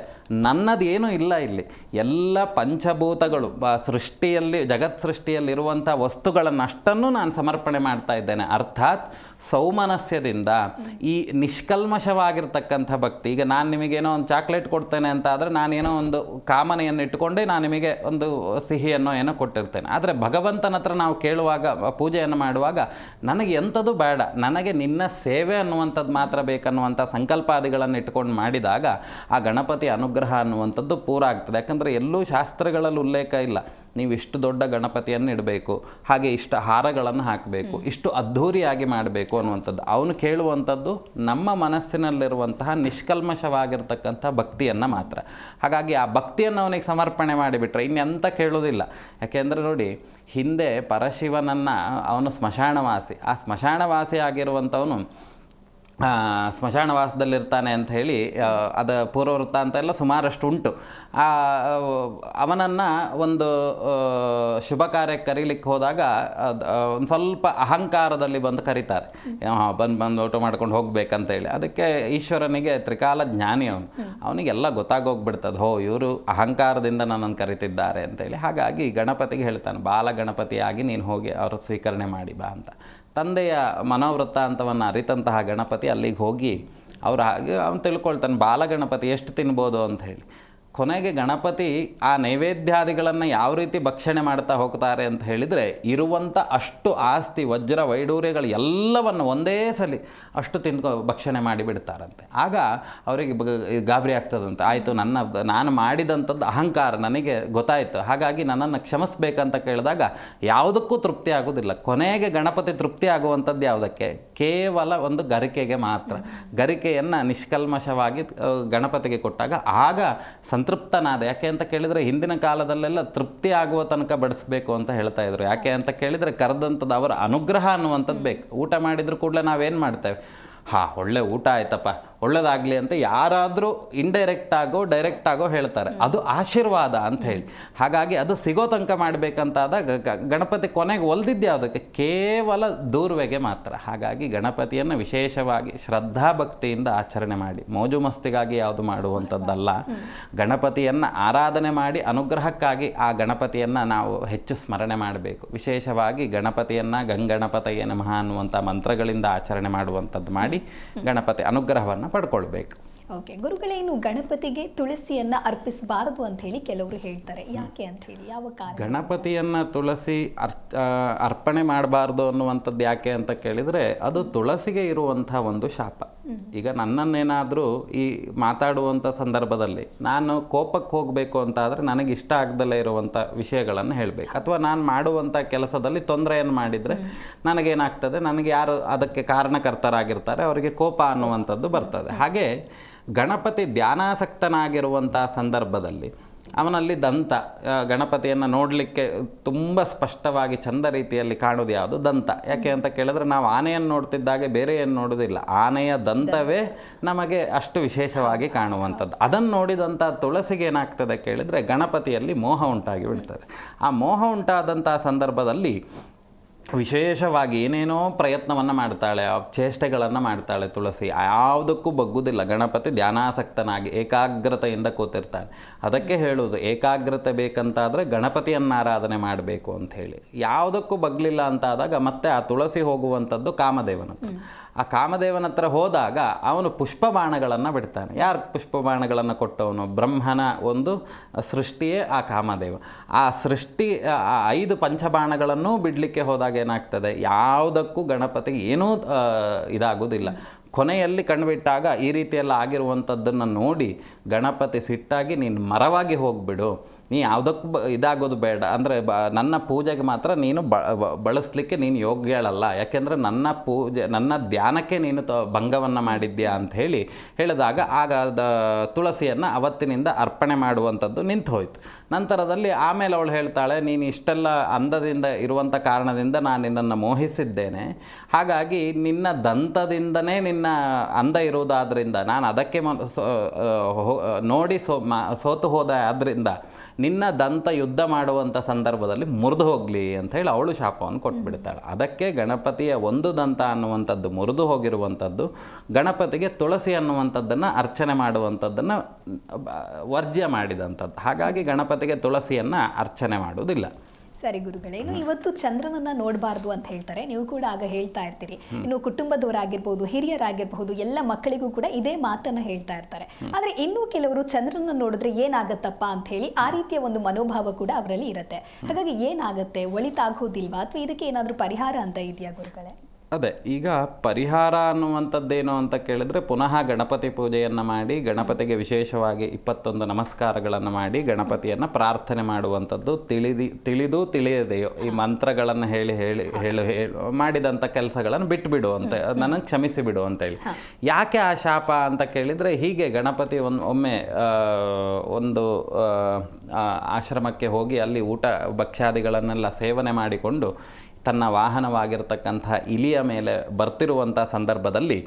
ನನ್ನದೇನೂ ಇಲ್ಲ ಇಲ್ಲಿ. ಎಲ್ಲ ಪಂಚಭೂತಗಳು ಸೃಷ್ಟಿಯಲ್ಲಿ, ಜಗತ್ ಸೃಷ್ಟಿಯಲ್ಲಿರುವಂಥ ವಸ್ತುಗಳನ್ನಷ್ಟನ್ನು ನಾನು ಸಮರ್ಪಣೆ ಮಾಡ್ತಾ ಇದ್ದೇನೆ. ಅರ್ಥಾತ್ ಸೌಮನಸ್ಯದಿಂದ ಈ ನಿಷ್ಕಲ್ಮಶವಾಗಿರ್ತಕ್ಕಂಥ ಭಕ್ತಿ. ಈಗ ನಾನು ನಿಮಗೇನೋ ಒಂದು ಚಾಕ್ಲೇಟ್ ಕೊಡ್ತೇನೆ ಅಂತ ಆದರೆ ನಾನೇನೋ ಒಂದು ಕಾಮನೆಯನ್ನು ಇಟ್ಟುಕೊಂಡೇ ನಾನು ನಿಮಗೆ ಒಂದು ಸಿಹಿಯನ್ನು ಏನೋ ಕೊಟ್ಟಿರ್ತೇನೆ. ಆದರೆ ಭಗವಂತನ ಹತ್ರ ನಾವು ಕೇಳುವಾಗ, ಪೂಜೆಯನ್ನು ಮಾಡುವಾಗ ನನಗೆ ಎಂಥದ್ದು ಬೇಡ, ನನಗೆ ನಿನ್ನ ಸೇವೆ ಅನ್ನುವಂಥದ್ದು ಮಾತ್ರ ಬೇಕನ್ನುವಂಥ ಸಂಕಲ್ಪಾದಿಗಳನ್ನು ಇಟ್ಕೊಂಡು ಮಾಡಿದಾಗ ಆ ಗಣಪತಿ ಅನುಗ್ರಹ ಅನ್ನುವಂಥದ್ದು ಪೂರ ಆಗ್ತದೆ. ಯಾಕಂದರೆ ಎಲ್ಲೂ ಶಾಸ್ತ್ರಗಳಲ್ಲಿ ಉಲ್ಲೇಖ ಇಲ್ಲ ನೀವು ಇಷ್ಟು ದೊಡ್ಡ ಗಣಪತಿಯನ್ನು ಇಡಬೇಕು, ಹಾಗೆ ಇಷ್ಟು ಹಾರಗಳನ್ನು ಹಾಕಬೇಕು, ಇಷ್ಟು ಅದ್ಧೂರಿಯಾಗಿ ಮಾಡಬೇಕು ಅನ್ನುವಂಥದ್ದು. ಅವನು ಕೇಳುವಂಥದ್ದು ನಮ್ಮ ಮನಸ್ಸಿನಲ್ಲಿರುವಂತಹ ನಿಷ್ಕಲ್ಮಶವಾಗಿರ್ತಕ್ಕಂಥ ಭಕ್ತಿಯನ್ನು ಮಾತ್ರ. ಹಾಗಾಗಿ ಆ ಭಕ್ತಿಯನ್ನು ಅವನಿಗೆ ಸಮರ್ಪಣೆ ಮಾಡಿಬಿಟ್ರೆ ಇನ್ನೆಂತ ಕೇಳೋದಿಲ್ಲ. ಯಾಕೆಂದರೆ ನೋಡಿ, ಹಿಂದೆ ಪರಶಿವನನ್ನು ಅವನು ಸ್ಮಶಾನವಾಸಿ, ಆ ಸ್ಮಶಾನವಾಸಿ ಆಗಿರುವಂಥವನು ಸ್ಮಶಾನವಾಸದಲ್ಲಿರ್ತಾನೆ ಅಂತ ಹೇಳಿ ಅದು ಪೂರ್ವವೃತ್ತ ಅಂತ ಎಲ್ಲ ಸುಮಾರಷ್ಟು ಉಂಟು. ಅವನನ್ನು ಒಂದು ಶುಭ ಕಾರ್ಯಕ್ಕೆ ಕರೀಲಿಕ್ಕೆ ಹೋದಾಗ ಒಂದು ಸ್ವಲ್ಪ ಅಹಂಕಾರದಲ್ಲಿ ಬಂದು ಕರೀತಾರೆ. ಬಂದು ಊಟ ಮಾಡ್ಕೊಂಡು ಹೋಗ್ಬೇಕಂತೇಳಿ. ಅದಕ್ಕೆ ಈಶ್ವರನಿಗೆ ತ್ರಿಕಾಲ ಜ್ಞಾನಿ ಅವನಿಗೆಲ್ಲ ಗೊತ್ತಾಗೋಗ್ಬಿಡ್ತದೆ, ಇವರು ಅಹಂಕಾರದಿಂದ ನನ್ನನ್ನು ಕರಿತಿದ್ದಾರೆ ಅಂತೇಳಿ. ಹಾಗಾಗಿ ಗಣಪತಿಗೆ ಹೇಳ್ತಾನೆ, ಬಾಲ ಗಣಪತಿಯಾಗಿ ನೀನು ಹೋಗಿ ಅವರು ಸ್ವೀಕರಣೆ ಮಾಡಿ ಬಾ ಅಂತ. ತಂದೆಯ ಮನೋವೃತ್ತಾಂತವನ್ನು ಅರಿತಂತಹ ಗಣಪತಿ ಅಲ್ಲಿಗೆ ಹೋಗಿ ಅವನು ತಿಳ್ಕೊಳ್ತಾನೆ ಬಾಲಗಣಪತಿ ಎಷ್ಟು ತಿನ್ಬೋದು ಅಂತ ಹೇಳಿ. ಕೊನೆಗೆ ಗಣಪತಿ ಆ ನೈವೇದ್ಯಾದಿಗಳನ್ನು ಯಾವ ರೀತಿ ಭಕ್ಷಣೆ ಮಾಡ್ತಾ ಹೋಗ್ತಾರೆ ಅಂತ ಹೇಳಿದರೆ, ಇರುವಂಥ ಅಷ್ಟು ಆಸ್ತಿ ವಜ್ರ ವೈಡೂರ್ಯಗಳು ಎಲ್ಲವನ್ನು ಒಂದೇ ಸಲ ಅಷ್ಟು ಭಕ್ಷಣೆ ಮಾಡಿಬಿಡ್ತಾರಂತೆ. ಆಗ ಅವರಿಗೆ ಗಾಬರಿ ಆಗ್ತದಂತೆ. ಆಯಿತು, ನಾನು ಮಾಡಿದಂಥದ್ದು ಅಹಂಕಾರ ನನಗೆ ಗೊತ್ತಾಯಿತು, ಹಾಗಾಗಿ ನನ್ನನ್ನು ಕ್ಷಮಿಸ್ಬೇಕಂತ ಕೇಳಿದಾಗ ಯಾವುದಕ್ಕೂ ತೃಪ್ತಿ ಆಗೋದಿಲ್ಲ. ಕೊನೆಗೆ ಗಣಪತಿ ತೃಪ್ತಿ ಆಗುವಂಥದ್ದು ಯಾವುದಕ್ಕೆ? ಕೇವಲ ಒಂದು ಗರಿಕೆಗೆ ಮಾತ್ರ. ಗರಿಕೆಯನ್ನು ನಿಷ್ಕಲ್ಮಶವಾಗಿ ಗಣಪತಿಗೆ ಕೊಟ್ಟಾಗ ಆಗ ಸಂತೃಪ್ತನಾದ. ಯಾಕೆ ಅಂತ ಕೇಳಿದರೆ ಹಿಂದಿನ ಕಾಲದಲ್ಲೆಲ್ಲ ತೃಪ್ತಿ ಆಗುವ ತನಕ ಬಡಿಸ್ಬೇಕು ಅಂತ ಹೇಳ್ತಾ ಇದ್ರು. ಯಾಕೆ ಅಂತ ಕೇಳಿದರೆ ಕರೆದಂಥದ್ದು ಅವರ ಅನುಗ್ರಹ ಅನ್ನುವಂಥದ್ದು ಬೇಕು. ಊಟ ಮಾಡಿದ್ರು ಕೂಡಲೇ ನಾವೇನು ಮಾಡ್ತೇವೆ? ಒಳ್ಳೆ ಊಟ ಆಯ್ತಪ್ಪ, ಒಳ್ಳೇದಾಗಲಿ ಅಂತ ಯಾರಾದರೂ ಇಂಡೈರೆಕ್ಟ್ ಆಗೋ ಡೈರೆಕ್ಟ್ ಆಗೋ ಹೇಳ್ತಾರೆ. ಅದು ಆಶೀರ್ವಾದ ಅಂತ ಹೇಳಿ. ಹಾಗಾಗಿ ಅದು ಸಿಗೋ ತನಕ ಮಾಡಬೇಕಂತಾದಾಗ ಗಣಪತಿ ಕೊನೆಗೆ ಒಲ್ದಿದ್ದು ಯಾವುದಕ್ಕೆ? ಕೇವಲ ದೂರ್ವೆಗೆ ಮಾತ್ರ. ಹಾಗಾಗಿ ಗಣಪತಿಯನ್ನು ವಿಶೇಷವಾಗಿ ಶ್ರದ್ಧಾಭಕ್ತಿಯಿಂದ ಆಚರಣೆ ಮಾಡಿ, ಮೋಜು ಮಸ್ತಿಗಾಗಿ ಯಾವುದು ಮಾಡುವಂಥದ್ದಲ್ಲ. ಗಣಪತಿಯನ್ನು ಆರಾಧನೆ ಮಾಡಿ ಅನುಗ್ರಹಕ್ಕಾಗಿ ಆ ಗಣಪತಿಯನ್ನು ನಾವು ಹೆಚ್ಚು ಸ್ಮರಣೆ ಮಾಡಬೇಕು. ವಿಶೇಷವಾಗಿ ಗಣಪತಿಯನ್ನು ಗಂಗಣಪತಯೇ ನಮಃ ಅನ್ನುವಂಥ ಮಂತ್ರಗಳಿಂದ ಆಚರಣೆ ಮಾಡುವಂಥದ್ದು ಮಾಡಿ ಗಣಪತಿ ಅನುಗ್ರಹವನ್ನು ಪಡ್ಕೊಳ್ಬೇಕು. ಓಕೆ ಗುರುಗಳೇ, ಇನ್ನು ಗಣಪತಿಗೆ ತುಳಸಿಯನ್ನ ಅರ್ಪಿಸಬಾರದು ಅಂತ ಹೇಳಿ ಕೆಲವರು ಹೇಳ್ತಾರೆ. ಯಾಕೆ ಅಂತ ಹೇಳಿ, ಯಾವ ಕಾರಣ? ಗಣಪತಿಯನ್ನು ತುಳಸಿ ಅರ್ಪಣೆ ಮಾಡಬಾರ್ದು ಅನ್ನುವಂಥದ್ದು ಯಾಕೆ ಅಂತ ಕೇಳಿದರೆ, ಅದು ತುಳಸಿಗೆ ಇರುವಂಥ ಒಂದು ಶಾಪ. ಈಗ ನನ್ನನ್ನೇನಾದರೂ ಈ ಮಾತಾಡುವಂಥ ಸಂದರ್ಭದಲ್ಲಿ ನಾನು ಕೋಪಕ್ಕೆ ಹೋಗಬೇಕು ಅಂತಾದರೆ ನನಗೆ ಇಷ್ಟ ಆಗದಲ್ಲೇ ಇರುವಂಥ ವಿಷಯಗಳನ್ನು ಹೇಳಬೇಕು. ಅಥವಾ ನಾನು ಮಾಡುವಂಥ ಕೆಲಸದಲ್ಲಿ ತೊಂದರೆಯನ್ನು ಮಾಡಿದರೆ ನನಗೇನಾಗ್ತದೆ, ನನಗೆ ಯಾರು ಅದಕ್ಕೆ ಕಾರಣಕರ್ತರಾಗಿರ್ತಾರೆ ಅವರಿಗೆ ಕೋಪ ಅನ್ನುವಂಥದ್ದು ಬರ್ತದೆ. ಹಾಗೆ ಗಣಪತಿ ಧ್ಯಾನಾಸಕ್ತನಾಗಿರುವಂಥ ಸಂದರ್ಭದಲ್ಲಿ ಅವನಲ್ಲಿ ದಂತ, ಗಣಪತಿಯನ್ನು ನೋಡಲಿಕ್ಕೆ ತುಂಬ ಸ್ಪಷ್ಟವಾಗಿ ಚಂದ ರೀತಿಯಲ್ಲಿ ಕಾಣೋದು ಯಾವುದು? ದಂತ. ಯಾಕೆ ಅಂತ ಕೇಳಿದ್ರೆ ನಾವು ಆನೆಯನ್ನು ನೋಡ್ತಿದ್ದಾಗೆ ಬೇರೆ ಏನು ನೋಡೋದಿಲ್ಲ, ಆನೆಯ ದಂತವೇ ನಮಗೆ ಅಷ್ಟು ವಿಶೇಷವಾಗಿ ಕಾಣುವಂಥದ್ದು. ಅದನ್ನು ನೋಡಿದಂಥ ತುಳಸಿಗೆ ಏನಾಗ್ತದೆ ಕೇಳಿದರೆ ಗಣಪತಿಯಲ್ಲಿ ಮೋಹ ಉಂಟಾಗಿ ಬಿಡ್ತದೆ. ಆ ಮೋಹ ಉಂಟಾದಂಥ ಸಂದರ್ಭದಲ್ಲಿ ವಿಶೇಷವಾಗಿ ಏನೇನೋ ಪ್ರಯತ್ನವನ್ನು ಮಾಡ್ತಾಳೆ, ಚೇಷ್ಟೆಗಳನ್ನು ಮಾಡ್ತಾಳೆ. ತುಳಸಿ ಯಾವುದಕ್ಕೂ ಬಗ್ಗುವುದಿಲ್ಲ. ಗಣಪತಿ ಧ್ಯಾನಾಸಕ್ತನಾಗಿ ಏಕಾಗ್ರತೆಯಿಂದ ಕೂತಿರ್ತಾನೆ. ಅದಕ್ಕೆ ಹೇಳುವುದು, ಏಕಾಗ್ರತೆ ಬೇಕಂತಾದರೆ ಗಣಪತಿಯನ್ನು ಆರಾಧನೆ ಮಾಡಬೇಕು ಅಂತ ಹೇಳಿ. ಯಾವುದಕ್ಕೂ ಬಗ್ಲಿಲ್ಲ ಅಂತಾದಾಗ ಮತ್ತೆ ಆ ತುಳಸಿ ಹೋಗುವಂಥದ್ದು ಕಾಮದೇವನ ಹತ್ರ. ಆ ಕಾಮದೇವನ ಹತ್ರ ಹೋದಾಗ ಅವನು ಪುಷ್ಪಬಾಣಗಳನ್ನು ಬಿಡ್ತಾನೆ. ಯಾರು ಪುಷ್ಪಬಾಣಗಳನ್ನು ಕೊಟ್ಟವನು? ಬ್ರಹ್ಮನ ಒಂದು ಸೃಷ್ಟಿಯೇ ಆ ಕಾಮದೇವ. ಆ ಸೃಷ್ಟಿ 5 ಪಂಚಬಾಣಗಳನ್ನು ಬಿಡಲಿಕ್ಕೆ ಹೋದಾಗ ಏನಾಗ್ತದೆ? ಯಾವುದಕ್ಕೂ ಗಣಪತಿಗೆ ಏನೂ ಇದಾಗೋದಿಲ್ಲ. ಕೊನೆಯಲ್ಲಿ ಕಣ್ಬಿಟ್ಟಾಗ ಈ ರೀತಿಯೆಲ್ಲ ಆಗಿರುವಂಥದ್ದನ್ನು ನೋಡಿ ಗಣಪತಿ ಸಿಟ್ಟಾಗಿ ನೀನು ಮರವಾಗಿ ಹೋಗಿಬಿಡು, ನೀ ಯಾವುದಕ್ಕೂ ಇದಾಗೋದು ಬೇಡ, ಅಂದರೆ ನನ್ನ ಪೂಜೆಗೆ ಮಾತ್ರ ನೀನು ಬಳಸಲಿಕ್ಕೆ ನೀನು ಯೋಗ್ಯಳಲ್ಲ, ಯಾಕೆಂದರೆ ನನ್ನ ಧ್ಯಾನಕ್ಕೆ ನೀನು ಭಂಗವನ್ನು ಮಾಡಿದ್ಯಾ ಅಂತ ಹೇಳಿದಾಗ ಆಗ ತುಳಸಿಯನ್ನು ಅವತ್ತಿನಿಂದ ಅರ್ಪಣೆ ಮಾಡುವಂಥದ್ದು ನಿಂತು ಹೋಯಿತು. ನಂತರದಲ್ಲಿ ಆಮೇಲೆ ಅವಳು ಹೇಳ್ತಾಳೆ, ನೀನು ಇಷ್ಟೆಲ್ಲ ಅಂದದಿಂದ ಇರುವಂಥ ಕಾರಣದಿಂದ ನಾನು ನಿನ್ನನ್ನು ಮೋಹಿಸಿದ್ದೇನೆ, ಹಾಗಾಗಿ ನಿನ್ನ ದಂತದಿಂದನೇ ನಿನ್ನ ಅಂದ ಇರುವುದಾದ್ರಿಂದ ನಾನು ಅದಕ್ಕೆ ನೋಡಿ ಸೋತು ಹೋದ ಆದ್ದರಿಂದ ನಿನ್ನ ದಂತ ಯುದ್ಧ ಮಾಡುವಂಥ ಸಂದರ್ಭದಲ್ಲಿ ಮುರಿದು ಹೋಗಲಿ ಅಂತ ಹೇಳಿ ಅವಳು ಶಾಪವನ್ನು ಕೊಟ್ಬಿಡ್ತಾಳೆ. ಅದಕ್ಕೆ ಗಣಪತಿಯ ಒಂದು ದಂತ ಅನ್ನುವಂಥದ್ದು ಮುರಿದು ಹೋಗಿರುವಂಥದ್ದು, ಗಣಪತಿಗೆ ತುಳಸಿ ಅನ್ನುವಂಥದ್ದನ್ನು ಅರ್ಚನೆ ಮಾಡುವಂಥದ್ದನ್ನು ವರ್ಜ್ಯ ಮಾಡಿದಂಥದ್ದು. ಹಾಗಾಗಿ ಗಣಪತಿಗೆ ತುಳಸಿಯನ್ನು ಅರ್ಚನೆ ಮಾಡುವುದಿಲ್ಲ. ಸರಿ ಗುರುಗಳೇ, ಇನ್ನು ಇವತ್ತು ಚಂದ್ರನನ್ನ ನೋಡಬಾರ್ದು ಅಂತ ಹೇಳ್ತಾರೆ, ನೀವು ಕೂಡ ಆಗ ಹೇಳ್ತಾ ಇರ್ತೀರಿ. ಇನ್ನು ಕುಟುಂಬದವರಾಗಿರ್ಬೋದು, ಹಿರಿಯರಾಗಿರ್ಬಹುದು, ಎಲ್ಲ ಮಕ್ಕಳಿಗೂ ಕೂಡ ಇದೇ ಮಾತನ್ನ ಹೇಳ್ತಾ ಇರ್ತಾರೆ. ಆದ್ರೆ ಇನ್ನೂ ಕೆಲವರು ಚಂದ್ರನ ನೋಡಿದ್ರೆ ಏನಾಗತ್ತಪ್ಪ ಅಂತ ಹೇಳಿ ಆ ರೀತಿಯ ಒಂದು ಮನೋಭಾವ ಕೂಡ ಅವರಲ್ಲಿ ಇರುತ್ತೆ. ಹಾಗಾಗಿ ಏನಾಗುತ್ತೆ, ಒಳಿತಾಗೋದಿಲ್ವಾ, ಅಥವಾ ಇದಕ್ಕೆ ಏನಾದರೂ ಪರಿಹಾರ ಅಂತ ಇದೆಯಾ ಗುರುಗಳೇ? ಅದೇ, ಈಗ ಪರಿಹಾರ ಅನ್ನುವಂಥದ್ದೇನು ಅಂತ ಕೇಳಿದ್ರೆ ಪುನಃ ಗಣಪತಿ ಪೂಜೆಯನ್ನು ಮಾಡಿ ಗಣಪತಿಗೆ ವಿಶೇಷವಾಗಿ 21 ನಮಸ್ಕಾರಗಳನ್ನು ಮಾಡಿ ಗಣಪತಿಯನ್ನು ಪ್ರಾರ್ಥನೆ ಮಾಡುವಂಥದ್ದು. ತಿಳಿದು ತಿಳಿಯದೆಯೋ ಈ ಮಂತ್ರಗಳನ್ನು ಹೇಳಿ ಮಾಡಿದಂಥ ಕೆಲಸಗಳನ್ನು ಬಿಟ್ಟುಬಿಡು ಅಂತ, ನನಗೆ ಕ್ಷಮಿಸಿ ಬಿಡು ಅಂತೇಳಿ. ಯಾಕೆ ಆ ಶಾಪ ಅಂತ ಕೇಳಿದರೆ, ಹೀಗೆ ಗಣಪತಿ ಒಮ್ಮೆ ಒಂದು ಆಶ್ರಮಕ್ಕೆ ಹೋಗಿ ಅಲ್ಲಿ ಊಟ ಭಕ್ಷ್ಯಾದಿಗಳನ್ನೆಲ್ಲ ಸೇವನೆ ಮಾಡಿಕೊಂಡು ತನ್ನ ವಾಹನವಾಗಿರ್ತಕ್ಕಂಥ ಇಲಿಯ ಮೇಲೆ ಬರ್ತಿರುವಂಥ ಸಂದರ್ಭದಲ್ಲಿ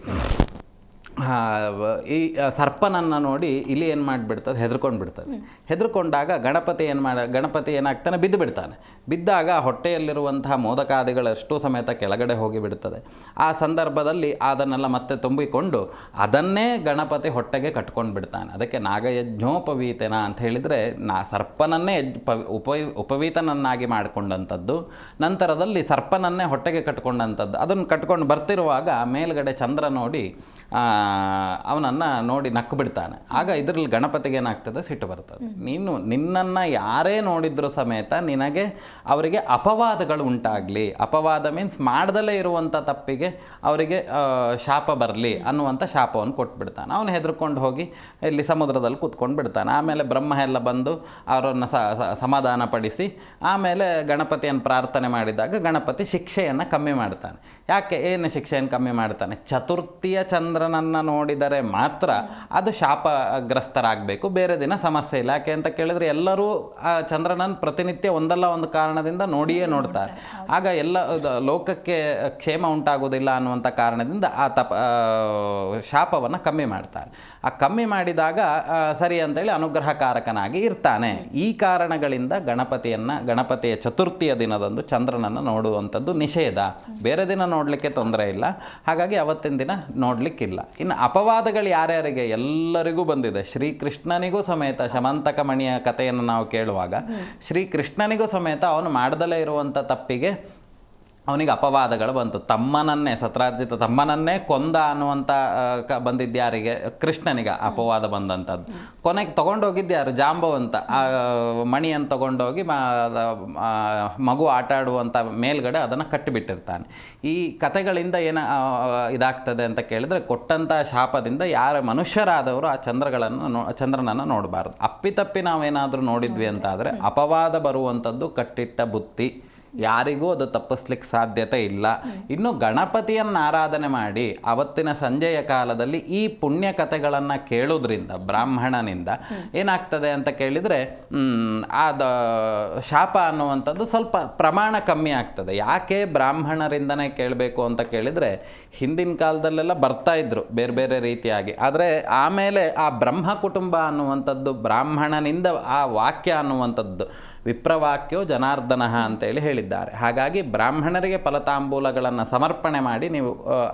ಈ ಸರ್ಪನನ್ನು ನೋಡಿ ಇಲಿ ಏನು ಮಾಡಿಬಿಡ್ತದೆ, ಹೆದರ್ಕೊಂಡು ಬಿಡ್ತದೆ. ಹೆದರ್ಕೊಂಡಾಗ ಗಣಪತಿ ಏನಾಗ್ತಾನೆ, ಬಿದ್ದು ಬಿಡ್ತಾನೆ. ಬಿದ್ದಾಗ ಹೊಟ್ಟೆಯಲ್ಲಿರುವಂತಹ ಮೋದಕಾದಿಗಳಷ್ಟು ಸಮೇತ ಕೆಳಗಡೆ ಹೋಗಿಬಿಡ್ತದೆ. ಆ ಸಂದರ್ಭದಲ್ಲಿ ಅದನ್ನೆಲ್ಲ ಮತ್ತೆ ತುಂಬಿಕೊಂಡು ಅದನ್ನೇ ಗಣಪತಿ ಹೊಟ್ಟೆಗೆ ಕಟ್ಕೊಂಡು ಬಿಡ್ತಾನೆ. ಅದಕ್ಕೆ ನಾಗಯಜ್ಞೋಪವೀತನ ಅಂತ ಹೇಳಿದರೆ ಸರ್ಪನನ್ನೇ ಉಪವೀತನನ್ನಾಗಿ ಮಾಡಿಕೊಂಡಂಥದ್ದು. ನಂತರದಲ್ಲಿ ಸರ್ಪನನ್ನೇ ಹೊಟ್ಟೆಗೆ ಕಟ್ಕೊಂಡಂಥದ್ದು. ಅದನ್ನು ಕಟ್ಕೊಂಡು ಬರ್ತಿರುವಾಗ ಮೇಲ್ಗಡೆ ಚಂದ್ರ ನೋಡಿ ಅವನನ್ನು ನೋಡಿ ನಕ್ಕು ಬಿಡ್ತಾನೆ. ಆಗ ಇದರಲ್ಲಿ ಗಣಪತಿಗೆ ಏನಾಗ್ತದೆ, ಸಿಟ್ಟು ಬರ್ತದೆ. ನಿನ್ನನ್ನು ಯಾರೇ ನೋಡಿದ್ರು ಸಮೇತ ನಿನಗೆ ಅವರಿಗೆ ಅಪವಾದಗಳು ಉಂಟಾಗಲಿ, ಅಪವಾದ ಮೀನ್ಸ್ ಮಾಡ್ದಲೇ ಇರುವಂಥ ತಪ್ಪಿಗೆ ಅವರಿಗೆ ಶಾಪ ಬರಲಿ ಅನ್ನುವಂಥ ಶಾಪವನ್ನು ಕೊಟ್ಬಿಡ್ತಾನೆ. ಅವನು ಹೆದರ್ಕೊಂಡು ಹೋಗಿ ಇಲ್ಲಿ ಸಮುದ್ರದಲ್ಲಿ ಕೂತ್ಕೊಂಡು ಬಿಡ್ತಾನೆ. ಆಮೇಲೆ ಬ್ರಹ್ಮ ಎಲ್ಲ ಬಂದು ಅವರನ್ನು ಸಮಾಧಾನ ಪಡಿಸಿ ಆಮೇಲೆ ಗಣಪತಿಯನ್ನು ಪ್ರಾರ್ಥನೆ ಮಾಡಿದಾಗ ಗಣಪತಿ ಶಿಕ್ಷೆಯನ್ನು ಕಮ್ಮಿ ಮಾಡ್ತಾನೆ. ಯಾಕೆ, ಏನು ಶಿಕ್ಷೆಯನ್ನು ಕಮ್ಮಿ ಮಾಡ್ತಾನೆ? ಚತುರ್ಥಿಯ ಚಂದ್ರನನ್ನು ನೋಡಿದರೆ ಮಾತ್ರ ಅದು ಶಾಪಗ್ರಸ್ತರಾಗಬೇಕು, ಬೇರೆ ದಿನ ಸಮಸ್ಯೆ ಇಲ್ಲ. ಯಾಕೆ ಅಂತ ಕೇಳಿದ್ರೆ ಎಲ್ಲರೂ ಆ ಚಂದ್ರನನ್ನು ಪ್ರತಿನಿತ್ಯ ಒಂದಲ್ಲ ಒಂದು ಕಾರಣದಿಂದ ನೋಡಿಯೇ ನೋಡ್ತಾರೆ. ಆಗ ಎಲ್ಲ ಲೋಕಕ್ಕೆ ಕ್ಷೇಮ ಉಂಟಾಗೋದಿಲ್ಲ ಅನ್ನುವಂಥ ಕಾರಣದಿಂದ ಆ ಶಾಪವನ್ನು ಕಮ್ಮಿ ಮಾಡ್ತಾನೆ. ಆ ಕಮ್ಮಿ ಮಾಡಿದಾಗ ಸರಿ ಅಂತೇಳಿ ಅನುಗ್ರಹಕಾರಕನಾಗಿ ಇರ್ತಾನೆ. ಈ ಕಾರಣಗಳಿಂದ ಗಣಪತಿಯ ಚತುರ್ಥಿಯ ದಿನದಂದು ಚಂದ್ರನನ್ನು ನೋಡುವಂಥದ್ದು ನಿಷೇಧ. ಬೇರೆ ದಿನ ನೋಡಲಿಕ್ಕೆ ತೊಂದರೆ ಇಲ್ಲ, ಹಾಗಾಗಿ ಅವತ್ತಿನ ದಿನ ನೋಡಲಿಕ್ಕಿಲ್ಲ. ಇನ್ನು ಅಪವಾದಗಳು ಯಾರ್ಯಾರಿಗೆ, ಎಲ್ಲರಿಗೂ ಬಂದಿದೆ. ಶ್ರೀಕೃಷ್ಣನಿಗೂ ಸಮೇತ ಶಮಂತಕ ಮಣಿಯ ಕಥೆಯನ್ನು ನಾವು ಕೇಳುವಾಗ ಶ್ರೀಕೃಷ್ಣನಿಗೂ ಸಮೇತ ಅವನು ಮಾಡದಲೇ ಇರುವಂಥ ತಪ್ಪಿಗೆ ಅವನಿಗೆ ಅಪವಾದಗಳು ಬಂತು. ಸತ್ರಾರ್ಜಿತ ತಮ್ಮನನ್ನೇ ಕೊಂದ ಅನ್ನುವಂಥ ಬಂದಿದ್ಯಾರಿಗೆ, ಕೃಷ್ಣನಿಗೆ ಅಪವಾದ ಬಂದಂಥದ್ದು. ಕೊನೆಗೆ ತೊಗೊಂಡೋಗಿದ್ಯಾರು, ಜಾಂಬವಂತ ಆ ಮಣಿಯನ್ನು ತೊಗೊಂಡೋಗಿ ಮಗು ಆಟ ಆಡುವಂಥ ಮೇಲ್ಗಡೆ ಅದನ್ನು ಕಟ್ಟಿಬಿಟ್ಟಿರ್ತಾನೆ. ಈ ಕಥೆಗಳಿಂದ ಏನು ಇದಾಗ್ತದೆ ಅಂತ ಕೇಳಿದ್ರೆ, ಕೊಟ್ಟಂಥ ಶಾಪದಿಂದ ಯಾರ ಮನುಷ್ಯರಾದವರು ಆ ಚಂದ್ರನನ್ನು ನೋಡಬಾರ್ದು. ಅಪ್ಪಿತಪ್ಪಿ ನಾವೇನಾದರೂ ನೋಡಿದ್ವಿ ಅಂತಾದರೆ ಅಪವಾದ ಬರುವಂಥದ್ದು ಕಟ್ಟಿಟ್ಟ ಬುತ್ತಿ, ಯಾರಿಗೂ ಅದು ತಪ್ಪಿಸ್ಲಿಕ್ಕೆ ಸಾಧ್ಯತೆ ಇಲ್ಲ. ಇನ್ನು ಗಣಪತಿಯನ್ನು ಆರಾಧನೆ ಮಾಡಿ ಅವತ್ತಿನ ಸಂಜೆಯ ಕಾಲದಲ್ಲಿ ಈ ಪುಣ್ಯ ಕಥೆಗಳನ್ನು ಕೇಳೋದ್ರಿಂದ ಬ್ರಾಹ್ಮಣನಿಂದ ಏನಾಗ್ತದೆ ಅಂತ ಕೇಳಿದರೆ ಅದು ಶಾಪ ಅನ್ನುವಂಥದ್ದು ಸ್ವಲ್ಪ ಪ್ರಮಾಣ ಕಮ್ಮಿ ಆಗ್ತದೆ. ಯಾಕೆ ಬ್ರಾಹ್ಮಣರಿಂದನೇ ಕೇಳಬೇಕು ಅಂತ ಕೇಳಿದರೆ, ಹಿಂದಿನ ಕಾಲದಲ್ಲೆಲ್ಲ ಬರ್ತಾ ಇದ್ರು ಬೇರೆ ಬೇರೆ ರೀತಿಯಾಗಿ. ಆದರೆ ಆಮೇಲೆ ಆ ಬ್ರಹ್ಮ ಕುಟುಂಬ ಅನ್ನುವಂಥದ್ದು, ಬ್ರಾಹ್ಮಣನಿಂದ ಆ ವಾಕ್ಯ ಅನ್ನುವಂಥದ್ದು ವಿಪ್ರವಾಕ್ಯೋ ಜನಾರ್ದನ ಅಂತೇಳಿ ಹೇಳಿದ್ದಾರೆ. ಹಾಗಾಗಿ ಬ್ರಾಹ್ಮಣರಿಗೆ ಫಲತಾಂಬೂಲಗಳನ್ನು ಸಮರ್ಪಣೆ ಮಾಡಿ ನೀವು